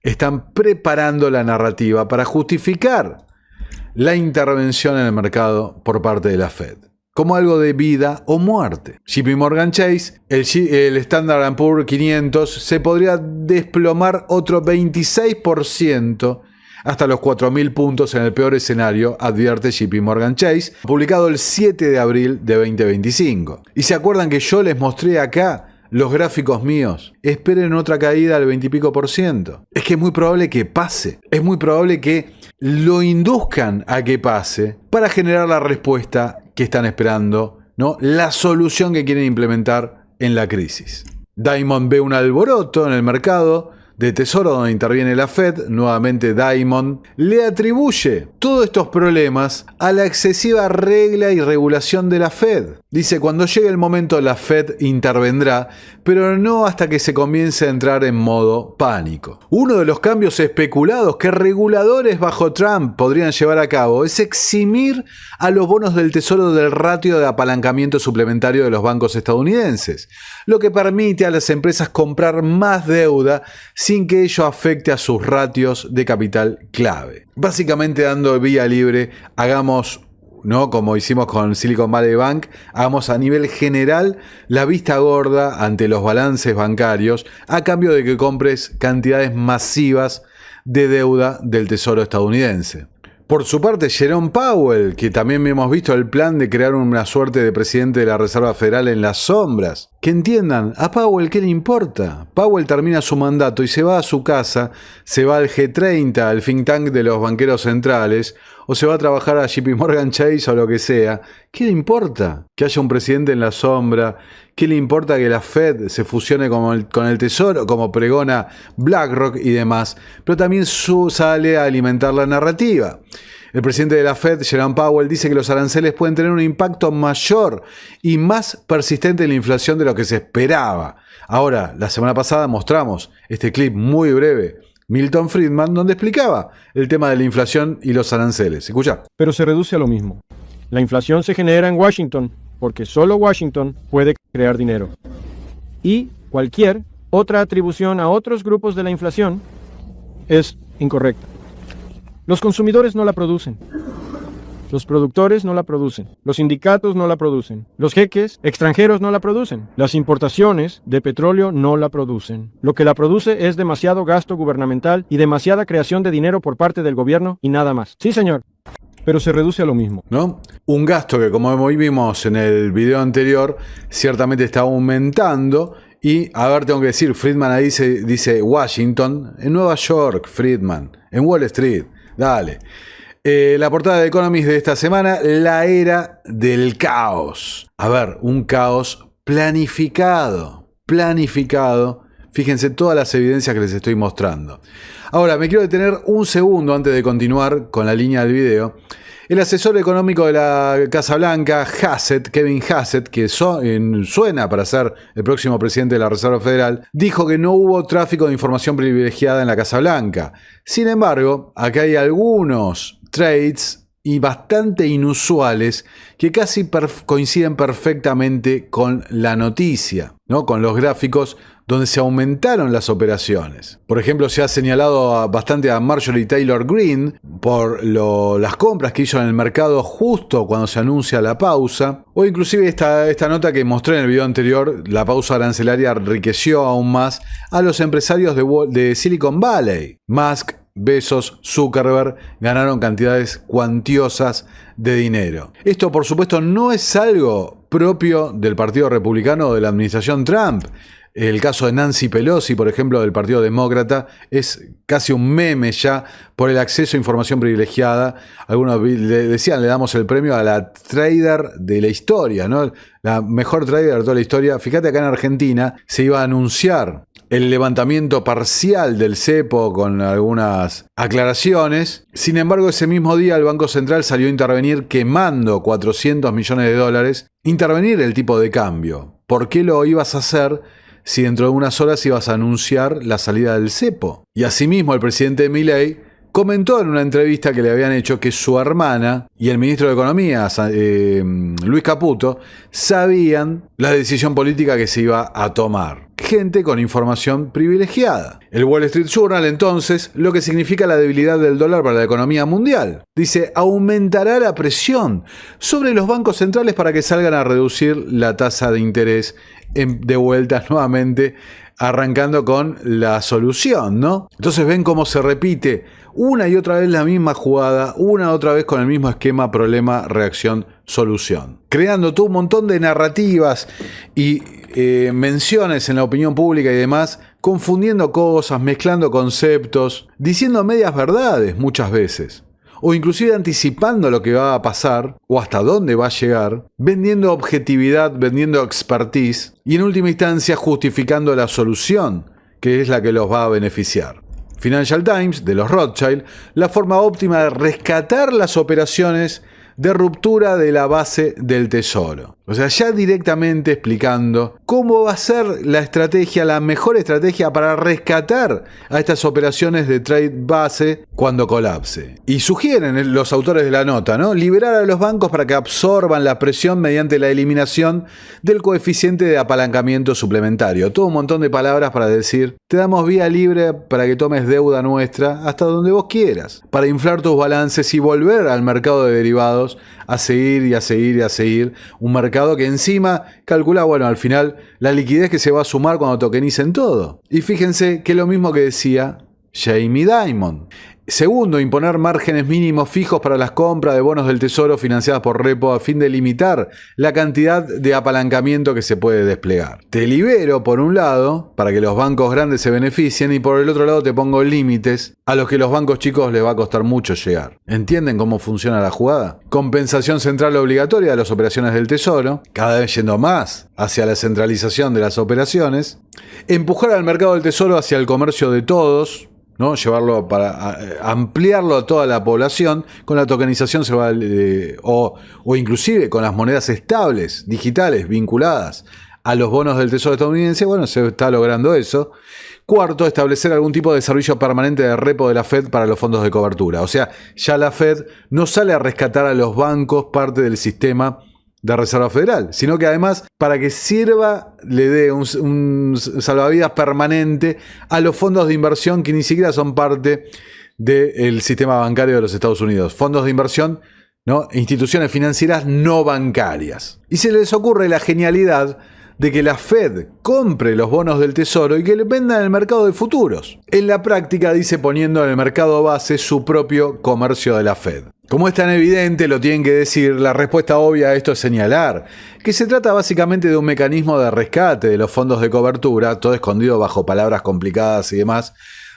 están preparando la narrativa para justificar la intervención en el mercado por parte de la Fed, como algo de vida o muerte. JP Morgan Chase, el Standard & Poor's 500, se podría desplomar otro 26% hasta los 4.000 puntos en el peor escenario, advierte JP Morgan Chase, publicado el 7 de abril de 2025. ¿Y se acuerdan que yo les mostré acá los gráficos míos? Esperen otra caída del 20 y pico %. Es que es muy probable que pase. Es muy probable que lo induzcan a que pase para generar la respuesta que están esperando, ¿no? La solución que quieren implementar en la crisis. Diamond ve un alboroto en el mercado de tesoro donde interviene la Fed. Nuevamente Diamond le atribuye todos estos problemas a la excesiva regla y regulación de la Fed. Dice, cuando llegue el momento la Fed intervendrá, pero no hasta que se comience a entrar en modo pánico. Uno de los cambios especulados que reguladores bajo Trump podrían llevar a cabo es eximir a los bonos del tesoro del ratio de apalancamiento suplementario de los bancos estadounidenses, lo que permite a las empresas comprar más deuda sin que ello afecte a sus ratios de capital clave. Básicamente dando vía libre, hagamos, ¿no?, como hicimos con Silicon Valley Bank, hagamos a nivel general la vista gorda ante los balances bancarios a cambio de que compres cantidades masivas de deuda del tesoro estadounidense. Por su parte, Jerome Powell, que también hemos visto el plan de crear una suerte de presidente de la Reserva Federal en las sombras. Que entiendan, a Powell ¿qué le importa? Powell termina su mandato y se va a su casa, se va al G30, al think tank de los banqueros centrales, o se va a trabajar a JP Morgan Chase o lo que sea. ¿Qué le importa que haya un presidente en la sombra? ¿Qué le importa que la Fed se fusione con el Tesoro, como pregona BlackRock y demás? Pero también sale a alimentar la narrativa. El presidente de la Fed, Jerome Powell, dice que los aranceles pueden tener un impacto mayor y más persistente en la inflación de lo que se esperaba. Ahora, la semana pasada mostramos este clip muy breve, Milton Friedman, donde explicaba el tema de la inflación y los aranceles. Escucha. Pero se reduce a lo mismo. La inflación se genera en Washington, porque solo Washington puede crear dinero. Y cualquier otra atribución a otros grupos de la inflación es incorrecta. Los consumidores no la producen. Los productores no la producen. Los sindicatos no la producen. Los jeques extranjeros no la producen. Las importaciones de petróleo no la producen. Lo que la produce es demasiado gasto gubernamental y demasiada creación de dinero por parte del gobierno y nada más. Sí, señor. Pero se reduce a lo mismo, ¿no? Un gasto que, como vimos en el video anterior, ciertamente está aumentando. Y, a ver, tengo que decir, Friedman ahí dice Washington, en Nueva York, Friedman, en Wall Street. Dale. La portada de Economist de esta semana, la era del caos. A ver, un caos planificado. Fíjense todas las evidencias que les estoy mostrando. Ahora, me quiero detener un segundo antes de continuar con la línea del video. El asesor económico de la Casa Blanca, Kevin Hassett, que suena para ser el próximo presidente de la Reserva Federal, dijo que no hubo tráfico de información privilegiada en la Casa Blanca. Sin embargo, acá hay algunos trades y bastante inusuales que casi coinciden perfectamente con la noticia, ¿no? Con los gráficos donde se aumentaron las operaciones. Por ejemplo, se ha señalado bastante a Marjorie Taylor Greene por las compras que hizo en el mercado justo cuando se anuncia la pausa, o inclusive esta nota que mostré en el video anterior, la pausa arancelaria enriqueció aún más a los empresarios de Silicon Valley. Musk, Bezos, Zuckerberg ganaron cantidades cuantiosas de dinero. Esto, por supuesto, no es algo propio del Partido Republicano o de la administración Trump. El caso de Nancy Pelosi, por ejemplo, del Partido Demócrata, es casi un meme ya por el acceso a información privilegiada. Algunos le decían, le damos el premio a la trader de la historia, ¿no? La mejor trader de toda la historia. Fíjate, acá en Argentina se iba a anunciar el levantamiento parcial del cepo con algunas aclaraciones. Sin embargo, ese mismo día el Banco Central salió a intervenir quemando $400 millones, intervenir el tipo de cambio. ¿Por qué lo ibas a hacer si dentro de unas horas ibas a anunciar la salida del cepo? Y asimismo el presidente Milei comentó en una entrevista que le habían hecho que su hermana y el ministro de Economía, Luis Caputo, sabían la decisión política que se iba a tomar. Gente con información privilegiada. El Wall Street Journal, entonces, lo que significa la debilidad del dólar para la economía mundial. Dice, aumentará la presión sobre los bancos centrales para que salgan a reducir la tasa de interés de vuelta nuevamente, arrancando con la solución, ¿no? Entonces ven cómo se repite una y otra vez la misma jugada, una y otra vez con el mismo esquema, problema, reacción, solución. Creando todo un montón de narrativas y menciones en la opinión pública y demás, confundiendo cosas, mezclando conceptos, diciendo medias verdades muchas veces. O inclusive anticipando lo que va a pasar o hasta dónde va a llegar, vendiendo objetividad, vendiendo expertise y en última instancia justificando la solución, que es la que los va a beneficiar. Financial Times, de los Rothschild, la forma óptima de rescatar las operaciones de ruptura de la base del tesoro. O sea, ya directamente explicando cómo va a ser la estrategia, la mejor estrategia para rescatar a estas operaciones de trade base cuando colapse. Y sugieren los autores de la nota, ¿no? Liberar a los bancos para que absorban la presión mediante la eliminación del coeficiente de apalancamiento suplementario. Todo un montón de palabras para decir, te damos vía libre para que tomes deuda nuestra hasta donde vos quieras, para inflar tus balances y volver al mercado de derivados a seguir y a seguir y a seguir. Un mercado que encima calcula, bueno, al final la liquidez que se va a sumar cuando tokenicen todo. Y fíjense que es lo mismo que decía Jamie Dimon. Segundo, imponer márgenes mínimos fijos para las compras de bonos del tesoro financiadas por repo a fin de limitar la cantidad de apalancamiento que se puede desplegar. Te libero por un lado para que los bancos grandes se beneficien y por el otro lado te pongo límites a los que los bancos chicos les va a costar mucho llegar. ¿Entienden cómo funciona la jugada? Compensación central obligatoria de las operaciones del tesoro, cada vez yendo más hacia la centralización de las operaciones. Empujar al mercado del tesoro hacia el comercio de todos, ¿no? Llevarlo para ampliarlo a toda la población. Con la tokenización se va o inclusive con las monedas estables, digitales, vinculadas a los bonos del tesoro estadounidense. Bueno, se está logrando eso. Cuarto, establecer algún tipo de servicio permanente de repo de la Fed para los fondos de cobertura. O sea, ya la Fed no sale a rescatar a los bancos parte del sistema de Reserva Federal, sino que además para que sirva le dé un salvavidas permanente a los fondos de inversión que ni siquiera son parte del sistema bancario de los Estados Unidos. Fondos de inversión, ¿no? Instituciones financieras no bancarias. Y se les ocurre la genialidad de que la Fed compre los bonos del tesoro y que le vendan en el mercado de futuros. En la práctica dice poniendo en el mercado base su propio comercio de la Fed. Como es tan evidente, lo tienen que decir, la respuesta obvia a esto es señalar que se trata básicamente de un mecanismo de rescate de los fondos de cobertura, todo escondido bajo palabras complicadas y demás,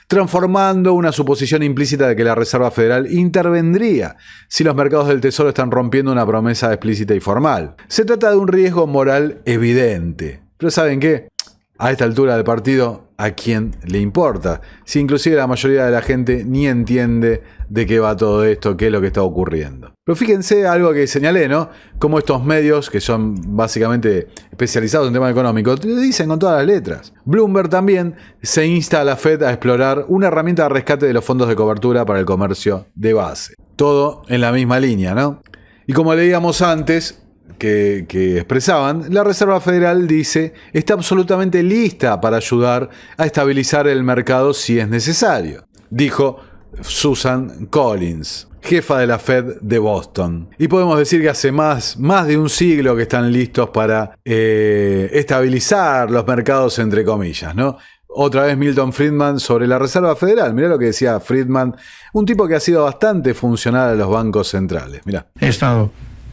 transformando una suposición implícita de que la Reserva Federal intervendría si los mercados del tesoro están rompiendo una promesa explícita y formal. Se trata de un riesgo moral evidente. Pero ¿saben qué? A esta altura del partido, ¿a quién le importa? Si inclusive la mayoría de la gente ni entiende de qué va todo esto, qué es lo que está ocurriendo. Pero fíjense algo que señalé, ¿no? Como estos medios, que son básicamente especializados en temas económicos, te dicen con todas las letras. Bloomberg también se insta a la Fed a explorar una herramienta de rescate de los fondos de cobertura para el comercio de base. Todo en la misma línea, ¿no? Y como leíamos antes, que expresaban, la Reserva Federal dice está absolutamente lista para ayudar a estabilizar el mercado si es necesario, dijo Susan Collins, jefa de la Fed de Boston. Y podemos decir que hace más de un siglo que están listos para estabilizar los mercados, entre comillas, ¿no? Otra vez Milton Friedman sobre la Reserva Federal. Mirá lo que decía Friedman, un tipo que ha sido bastante funcional a los bancos centrales. Mirá. He estado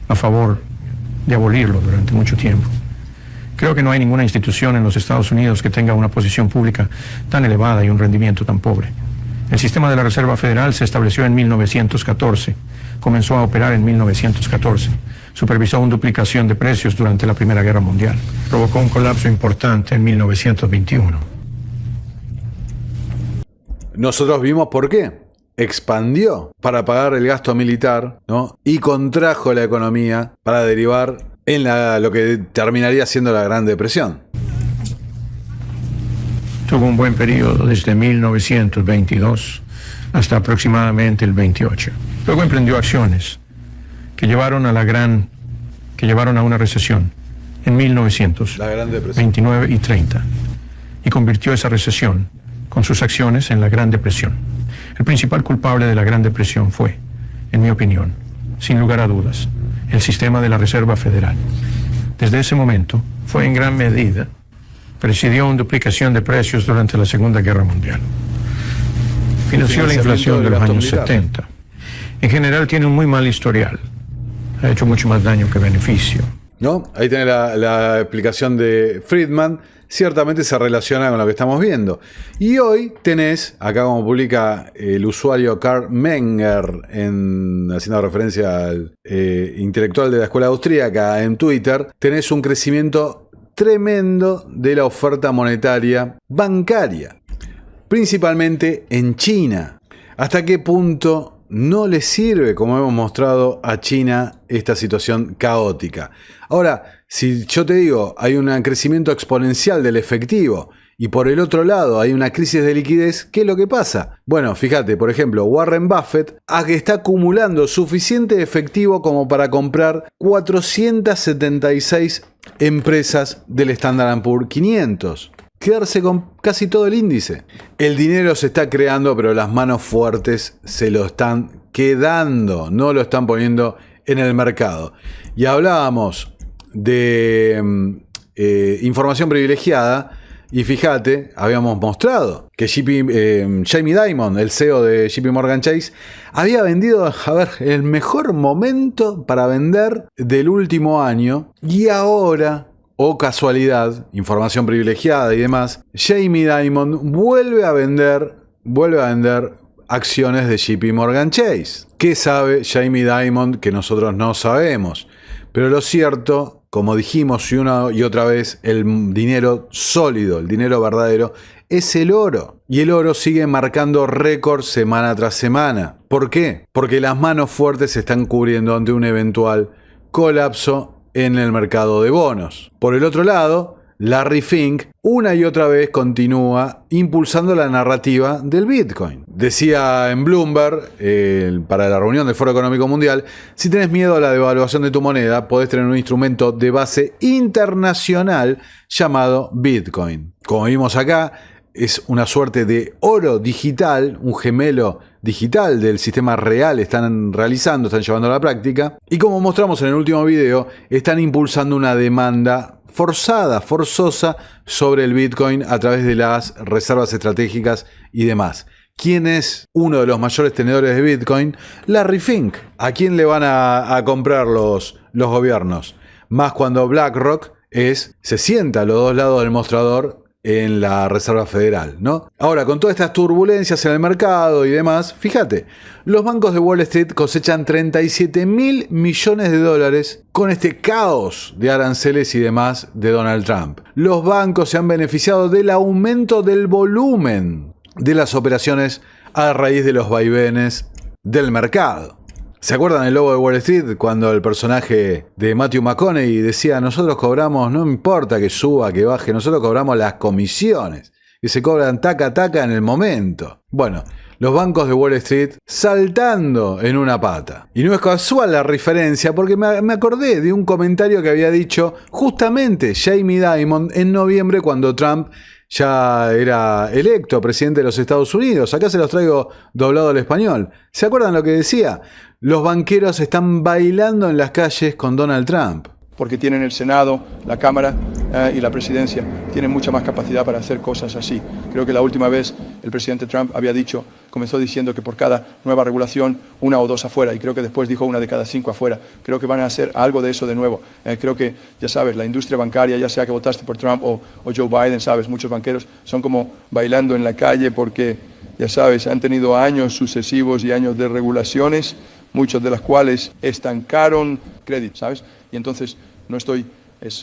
a favor de abolirlo durante mucho tiempo. Creo que no hay ninguna institución en los Estados Unidos que tenga una posición pública tan elevada y un rendimiento tan pobre. El sistema de la Reserva Federal se estableció en 1914, comenzó a operar en 1914, supervisó una duplicación de precios durante la Primera Guerra Mundial, provocó un colapso importante en 1921. Nosotros vimos por qué. Expandió para pagar el gasto militar, ¿no? Y contrajo la economía para derivar en lo que terminaría siendo la Gran Depresión. Tuvo un buen periodo desde 1922 hasta aproximadamente el 28. Luego emprendió acciones que llevaron a una recesión en 1929 y 30 y convirtió esa recesión con sus acciones en la Gran Depresión. El principal culpable de la Gran Depresión fue, en mi opinión, sin lugar a dudas, el sistema de la Reserva Federal. Desde ese momento, fue en gran medida, presidió una duplicación de precios durante la Segunda Guerra Mundial. financió la inflación de los años 70. En general tiene un muy mal historial. Ha hecho mucho más daño que beneficio. ¿No? Ahí tenés la explicación de Friedman. Ciertamente se relaciona con lo que estamos viendo. Y hoy tenés, acá como publica el usuario Karl Menger, haciendo referencia al intelectual de la escuela austríaca en Twitter, tenés un crecimiento tremendo de la oferta monetaria bancaria, principalmente en China. ¿Hasta qué punto no le sirve, como hemos mostrado, a China esta situación caótica? Ahora, si yo te digo, hay un crecimiento exponencial del efectivo y por el otro lado hay una crisis de liquidez, ¿qué es lo que pasa? Bueno, fíjate, por ejemplo, Warren Buffett está acumulando suficiente efectivo como para comprar 476 empresas del Standard & Poor's 500. Quedarse con casi todo el índice. El dinero se está creando, pero las manos fuertes se lo están quedando, no lo están poniendo en el mercado. Y hablábamos de información privilegiada, y fíjate, habíamos mostrado que Jamie Dimon, el CEO de JP Morgan Chase, había vendido, el mejor momento para vender del último año, y ahora, casualidad, información privilegiada y demás, Jamie Dimon vuelve a vender acciones de JP Morgan Chase. ¿Qué sabe Jamie Dimon que nosotros no sabemos? Pero lo cierto, como dijimos una y otra vez, el dinero sólido, el dinero verdadero, es el oro. Y el oro sigue marcando récord semana tras semana. ¿Por qué? Porque las manos fuertes se están cubriendo ante un eventual colapso en el mercado de bonos. Por el otro lado, Larry Fink una y otra vez continúa impulsando la narrativa del Bitcoin. Decía en Bloomberg, para la reunión del Foro Económico Mundial, si tenés miedo a la devaluación de tu moneda, podés tener un instrumento de base internacional llamado Bitcoin. Como vimos acá, es una suerte de oro digital, un gemelo digital del sistema real están llevando a la práctica. Y como mostramos en el último video, están impulsando una demanda forzosa sobre el Bitcoin a través de las reservas estratégicas y demás. ¿Quién es uno de los mayores tenedores de Bitcoin? Larry Fink. ¿A quién le van a comprar los gobiernos? Más cuando BlackRock se sienta a los dos lados del mostrador en la Reserva Federal, ¿no? Ahora, con todas estas turbulencias en el mercado y demás, fíjate, los bancos de Wall Street cosechan 37.000 millones de dólares con este caos de aranceles y demás de Donald Trump. Los bancos se han beneficiado del aumento del volumen de las operaciones a raíz de los vaivenes del mercado. ¿Se acuerdan el lobo de Wall Street cuando el personaje de Matthew McConaughey decía: nosotros cobramos, no importa que suba, que baje, nosotros cobramos las comisiones y se cobran taca en el momento? Bueno, los bancos de Wall Street saltando en una pata. Y no es casual la referencia, porque me acordé de un comentario que había dicho justamente Jamie Dimon en noviembre, cuando Trump ya era electo presidente de los Estados Unidos. Acá se los traigo doblado al español. ¿Se acuerdan lo que decía? Los banqueros están bailando en las calles con Donald Trump. Porque tienen el Senado, la Cámara y la Presidencia, tienen mucha más capacidad para hacer cosas así. Creo que la última vez el presidente Trump comenzó diciendo que por cada nueva regulación, 1 o 2 afuera, y creo que después dijo 1 de cada 5 afuera. Creo que van a hacer algo de eso de nuevo. Creo que, ya sabes, la industria bancaria, ya sea que votaste por Trump o Joe Biden, sabes, muchos banqueros son como bailando en la calle porque, ya sabes, han tenido años sucesivos y años de regulaciones, muchos de las cuales estancaron crédito, ¿sabes? Y entonces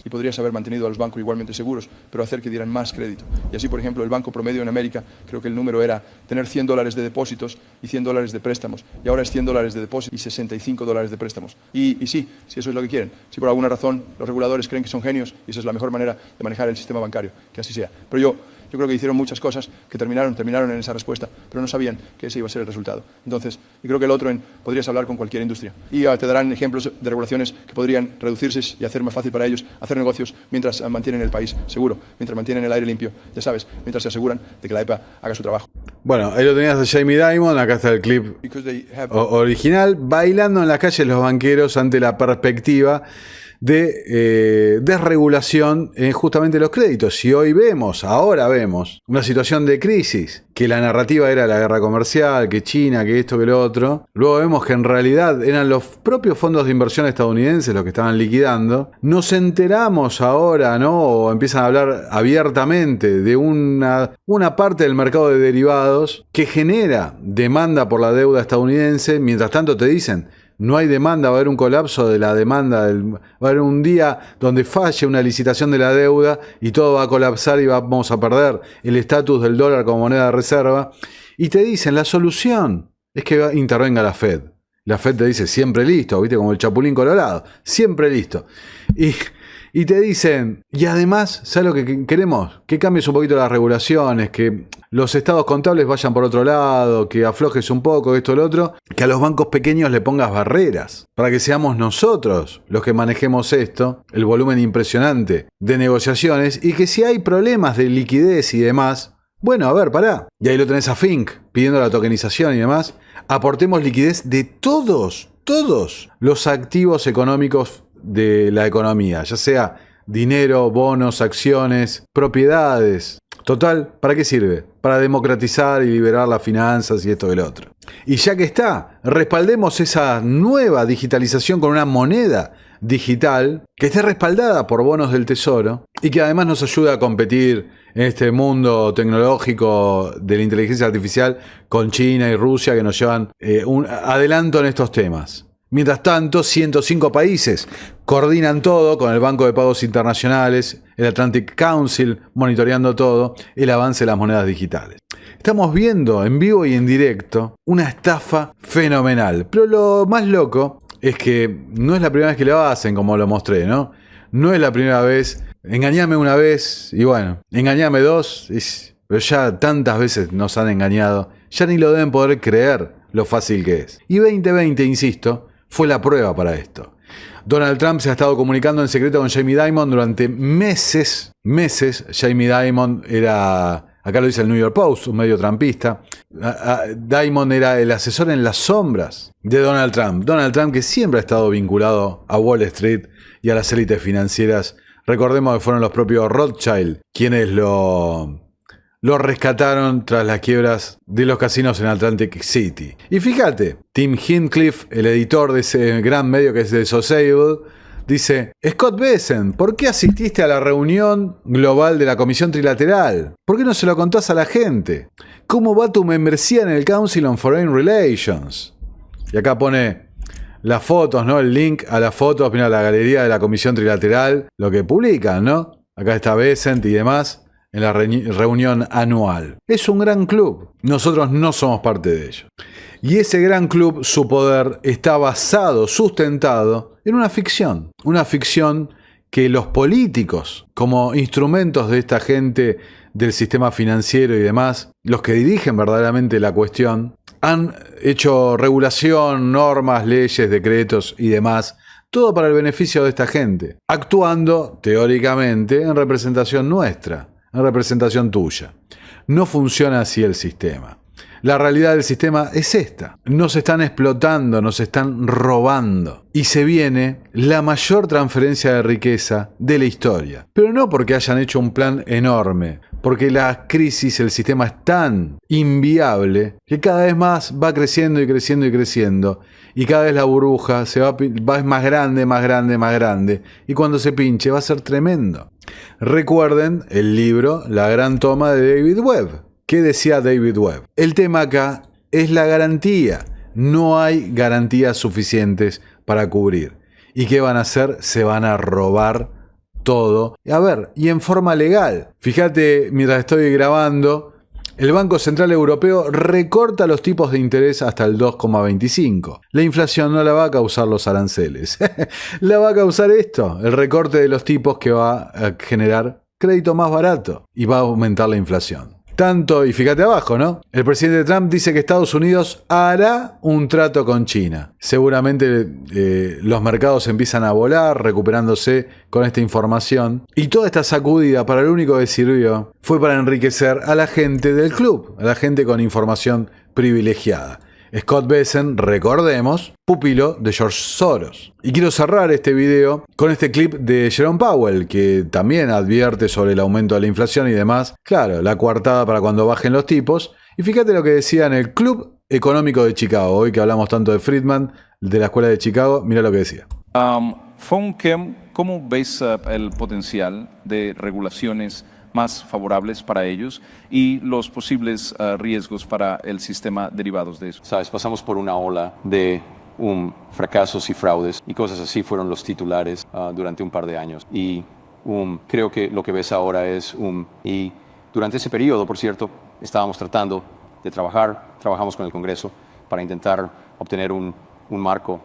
y podrías haber mantenido a los bancos igualmente seguros, pero hacer que dieran más crédito. Y así, por ejemplo, el banco promedio en América, creo que el número era tener $100 de depósitos y $100 de préstamos. Y ahora es $100 de depósitos y $65 de préstamos. Y sí, si eso es lo que quieren. Si por alguna razón los reguladores creen que son genios y esa es la mejor manera de manejar el sistema bancario, que así sea. Pero yo creo que hicieron muchas cosas que terminaron en esa respuesta, pero no sabían que ese iba a ser el resultado. Entonces, yo creo que el otro podrías hablar con cualquier industria y te darán ejemplos de regulaciones que podrían reducirse y hacer más fácil para ellos hacer negocios mientras mantienen el país seguro, mientras mantienen el aire limpio, ya sabes, mientras se aseguran de que la EPA haga su trabajo. Bueno, ahí lo tenías a Jamie Dimon, acá está el clip original, bailando en las calles los banqueros ante la perspectiva de desregulación en justamente los créditos. Y hoy ahora vemos una situación de crisis, que la narrativa era la guerra comercial, que China, que esto, que lo otro. Luego vemos que en realidad eran los propios fondos de inversión estadounidenses los que estaban liquidando. Nos enteramos ahora, ¿no? O empiezan a hablar abiertamente de una parte del mercado de derivados que genera demanda por la deuda estadounidense. Mientras tanto te dicen, no hay demanda, va a haber un colapso de la demanda, va a haber un día donde falle una licitación de la deuda y todo va a colapsar y vamos a perder el estatus del dólar como moneda de reserva. Y te dicen, la solución es que intervenga la Fed. La Fed te dice, siempre listo, ¿viste? Como el Chapulín Colorado, siempre listo. Y te dicen, y además, ¿sabes lo que queremos? Que cambies un poquito las regulaciones, que los estados contables vayan por otro lado, que aflojes un poco esto y lo otro, que a los bancos pequeños le pongas barreras, para que seamos nosotros los que manejemos esto, el volumen impresionante de negociaciones, y que si hay problemas de liquidez y demás, bueno, a ver, pará. Y ahí lo tenés a Fink pidiendo la tokenización y demás. Aportemos liquidez de todos los activos económicos de la economía, ya sea dinero, bonos, acciones, propiedades. Total, ¿para qué sirve? Para democratizar y liberar las finanzas y esto y lo otro. Y ya que está, respaldemos esa nueva digitalización con una moneda digital que esté respaldada por bonos del tesoro y que además nos ayude a competir en este mundo tecnológico de la inteligencia artificial con China y Rusia, que nos llevan un adelanto en estos temas. Mientras tanto, 105 países coordinan todo con el Banco de Pagos Internacionales, el Atlantic Council, monitoreando todo, el avance de las monedas digitales. Estamos viendo en vivo y en directo una estafa fenomenal. Pero lo más loco es que no es la primera vez que lo hacen, como lo mostré, ¿no? No es la primera vez. Engañame una vez y bueno, engañame dos, pero ya tantas veces nos han engañado, ya ni lo deben poder creer lo fácil que es. Y 2020, insisto, fue la prueba para esto. Donald Trump se ha estado comunicando en secreto con Jamie Dimon durante meses. Jamie Dimon era, acá lo dice el New York Post, un medio trumpista. Dimon era el asesor en las sombras de Donald Trump. Donald Trump, que siempre ha estado vinculado a Wall Street y a las élites financieras. Recordemos que fueron los propios Rothschild quienes lo rescataron tras las quiebras de los casinos en Atlantic City. Y fíjate, Tim Hinchcliffe, el editor de ese gran medio que es de Sociable, dice, Scott Bessent, ¿por qué asististe a la reunión global de la Comisión Trilateral? ¿Por qué no se lo contás a la gente? ¿Cómo va tu membresía en el Council on Foreign Relations? Y acá pone las fotos, ¿no? El link a las fotos, mira, la galería de la Comisión Trilateral, lo que publican, ¿no? Acá está Bessent y demás en la reunión anual. Es un gran club. Nosotros no somos parte de ello. Y ese gran club, su poder está basado, sustentado en una ficción. Una ficción que los políticos, como instrumentos de esta gente del sistema financiero y demás, los que dirigen verdaderamente la cuestión, han hecho regulación, normas, leyes, decretos y demás, todo para el beneficio de esta gente, actuando teóricamente en representación nuestra, en representación tuya. No funciona así el sistema. La realidad del sistema es esta. Nos están explotando, nos están robando. Y se viene la mayor transferencia de riqueza de la historia. Pero no porque hayan hecho un plan enorme, porque la crisis, el sistema es tan inviable que cada vez más va creciendo y creciendo y creciendo. Y cada vez la burbuja va más grande, más grande, más grande. Y cuando se pinche va a ser tremendo. Recuerden el libro La Gran Toma de David Webb. ¿Qué decía David Webb? El tema acá es la garantía. No hay garantías suficientes para cubrir. ¿Y qué van a hacer? Se van a robar todo. A ver, y en forma legal. Fíjate, mientras estoy grabando, el Banco Central Europeo recorta los tipos de interés hasta el 2,25. La inflación no la va a causar los aranceles. La va a causar esto, el recorte de los tipos que va a generar crédito más barato y va a aumentar la inflación. Tanto, y fíjate abajo, ¿no? El presidente Trump dice que Estados Unidos hará un trato con China. Seguramente los mercados empiezan a volar, recuperándose con esta información. Y toda esta sacudida, para lo único que sirvió, fue para enriquecer a la gente del club, a la gente con información privilegiada. Scott Bessent, recordemos, pupilo de George Soros. Y quiero cerrar este video con este clip de Jerome Powell, que también advierte sobre el aumento de la inflación y demás. Claro, la coartada para cuando bajen los tipos. Y fíjate lo que decía en el Club Económico de Chicago, hoy que hablamos tanto de Friedman, de la Escuela de Chicago, mira lo que decía. ¿Cómo ves el potencial de regulaciones más favorables para ellos y los posibles riesgos para el sistema derivados de eso? Sabes, pasamos por una ola de fracasos y fraudes y cosas así fueron los titulares durante un par de años. Y creo que lo que ves ahora es y durante ese periodo, por cierto, estábamos tratando de trabajamos con el Congreso para intentar obtener un marco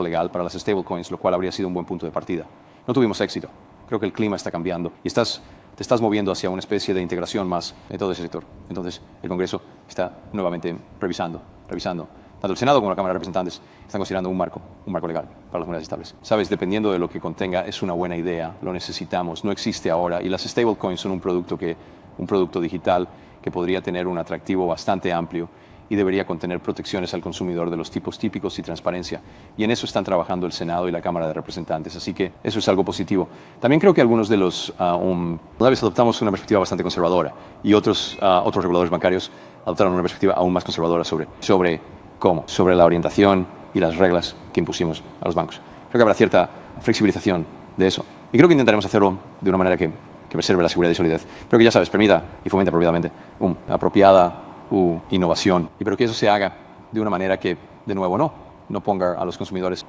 legal para las stablecoins, lo cual habría sido un buen punto de partida. No tuvimos éxito. Creo que el clima está cambiando y te estás moviendo hacia una especie de integración más en todo ese sector. Entonces, el Congreso está nuevamente revisando. Tanto el Senado como la Cámara de Representantes están considerando un marco legal para las monedas estables. Sabes, dependiendo de lo que contenga, es una buena idea, lo necesitamos, no existe ahora. Y las stablecoins son un producto digital que podría tener un atractivo bastante amplio y debería contener protecciones al consumidor de los tipos típicos y transparencia. Y en eso están trabajando el Senado y la Cámara de Representantes, así que eso es algo positivo. También creo que algunos de una vez adoptamos una perspectiva bastante conservadora y otros reguladores bancarios adoptaron una perspectiva aún más conservadora sobre la orientación y las reglas que impusimos a los bancos. Creo que habrá cierta flexibilización de eso. Y creo que intentaremos hacerlo de una manera que preserve la seguridad y solidez, pero que ya sabes, permita y fomente apropiadamente apropiada innovación, pero que eso se haga de una manera que, de nuevo, no ponga a los consumidores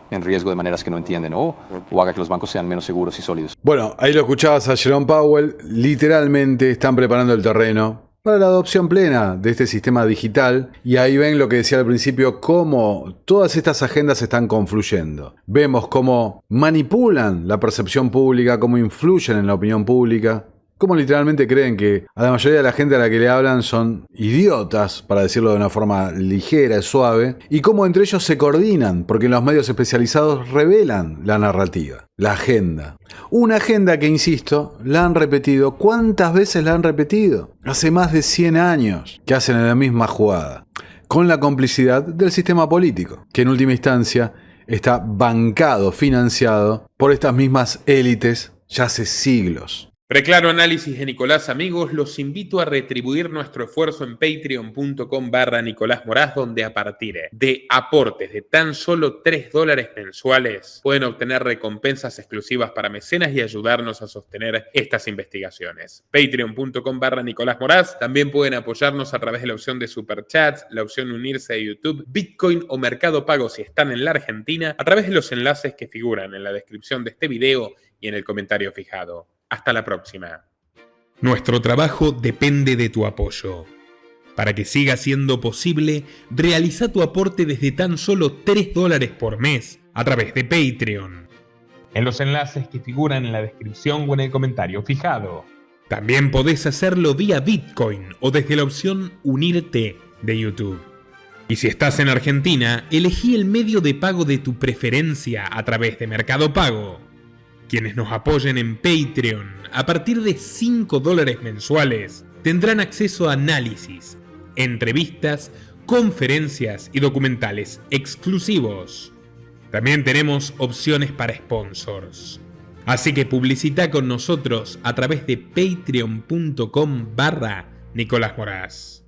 en riesgo de maneras que no entienden o haga que los bancos sean menos seguros y sólidos. Bueno, ahí lo escuchabas a Jerome Powell. Literalmente están preparando el terreno para la adopción plena de este sistema digital. Y ahí ven lo que decía al principio, cómo todas estas agendas están confluyendo. Vemos cómo manipulan la percepción pública, cómo influyen en la opinión pública. Cómo literalmente creen que a la mayoría de la gente a la que le hablan son idiotas, para decirlo de una forma ligera y suave, y cómo entre ellos se coordinan, porque en los medios especializados revelan la narrativa, la agenda. Una agenda que, insisto, la han repetido. ¿Cuántas veces la han repetido? Hace más de 100 años que hacen la misma jugada, con la complicidad del sistema político, que en última instancia está bancado, financiado por estas mismas élites ya hace siglos. Preclaro análisis de Nicolás, amigos, los invito a retribuir nuestro esfuerzo en patreon.com/Nicolás Moraz, donde a partir de aportes de tan solo $3 mensuales pueden obtener recompensas exclusivas para mecenas y ayudarnos a sostener estas investigaciones. Patreon.com/Nicolás Moraz. También pueden apoyarnos a través de la opción de Superchats, la opción de unirse a YouTube, Bitcoin o Mercado Pago si están en la Argentina, a través de los enlaces que figuran en la descripción de este video y en el comentario fijado. Hasta la próxima. Nuestro trabajo depende de tu apoyo. Para que siga siendo posible, realiza tu aporte desde tan solo $3 por mes a través de Patreon, en los enlaces que figuran en la descripción o en el comentario fijado. También podés hacerlo vía Bitcoin o desde la opción Unirte de YouTube. Y si estás en Argentina, elegí el medio de pago de tu preferencia a través de Mercado Pago. Quienes nos apoyen en Patreon a partir de $5 mensuales tendrán acceso a análisis, entrevistas, conferencias y documentales exclusivos. También tenemos opciones para sponsors. Así que publicita con nosotros a través de patreon.com/Nicolás Moraz.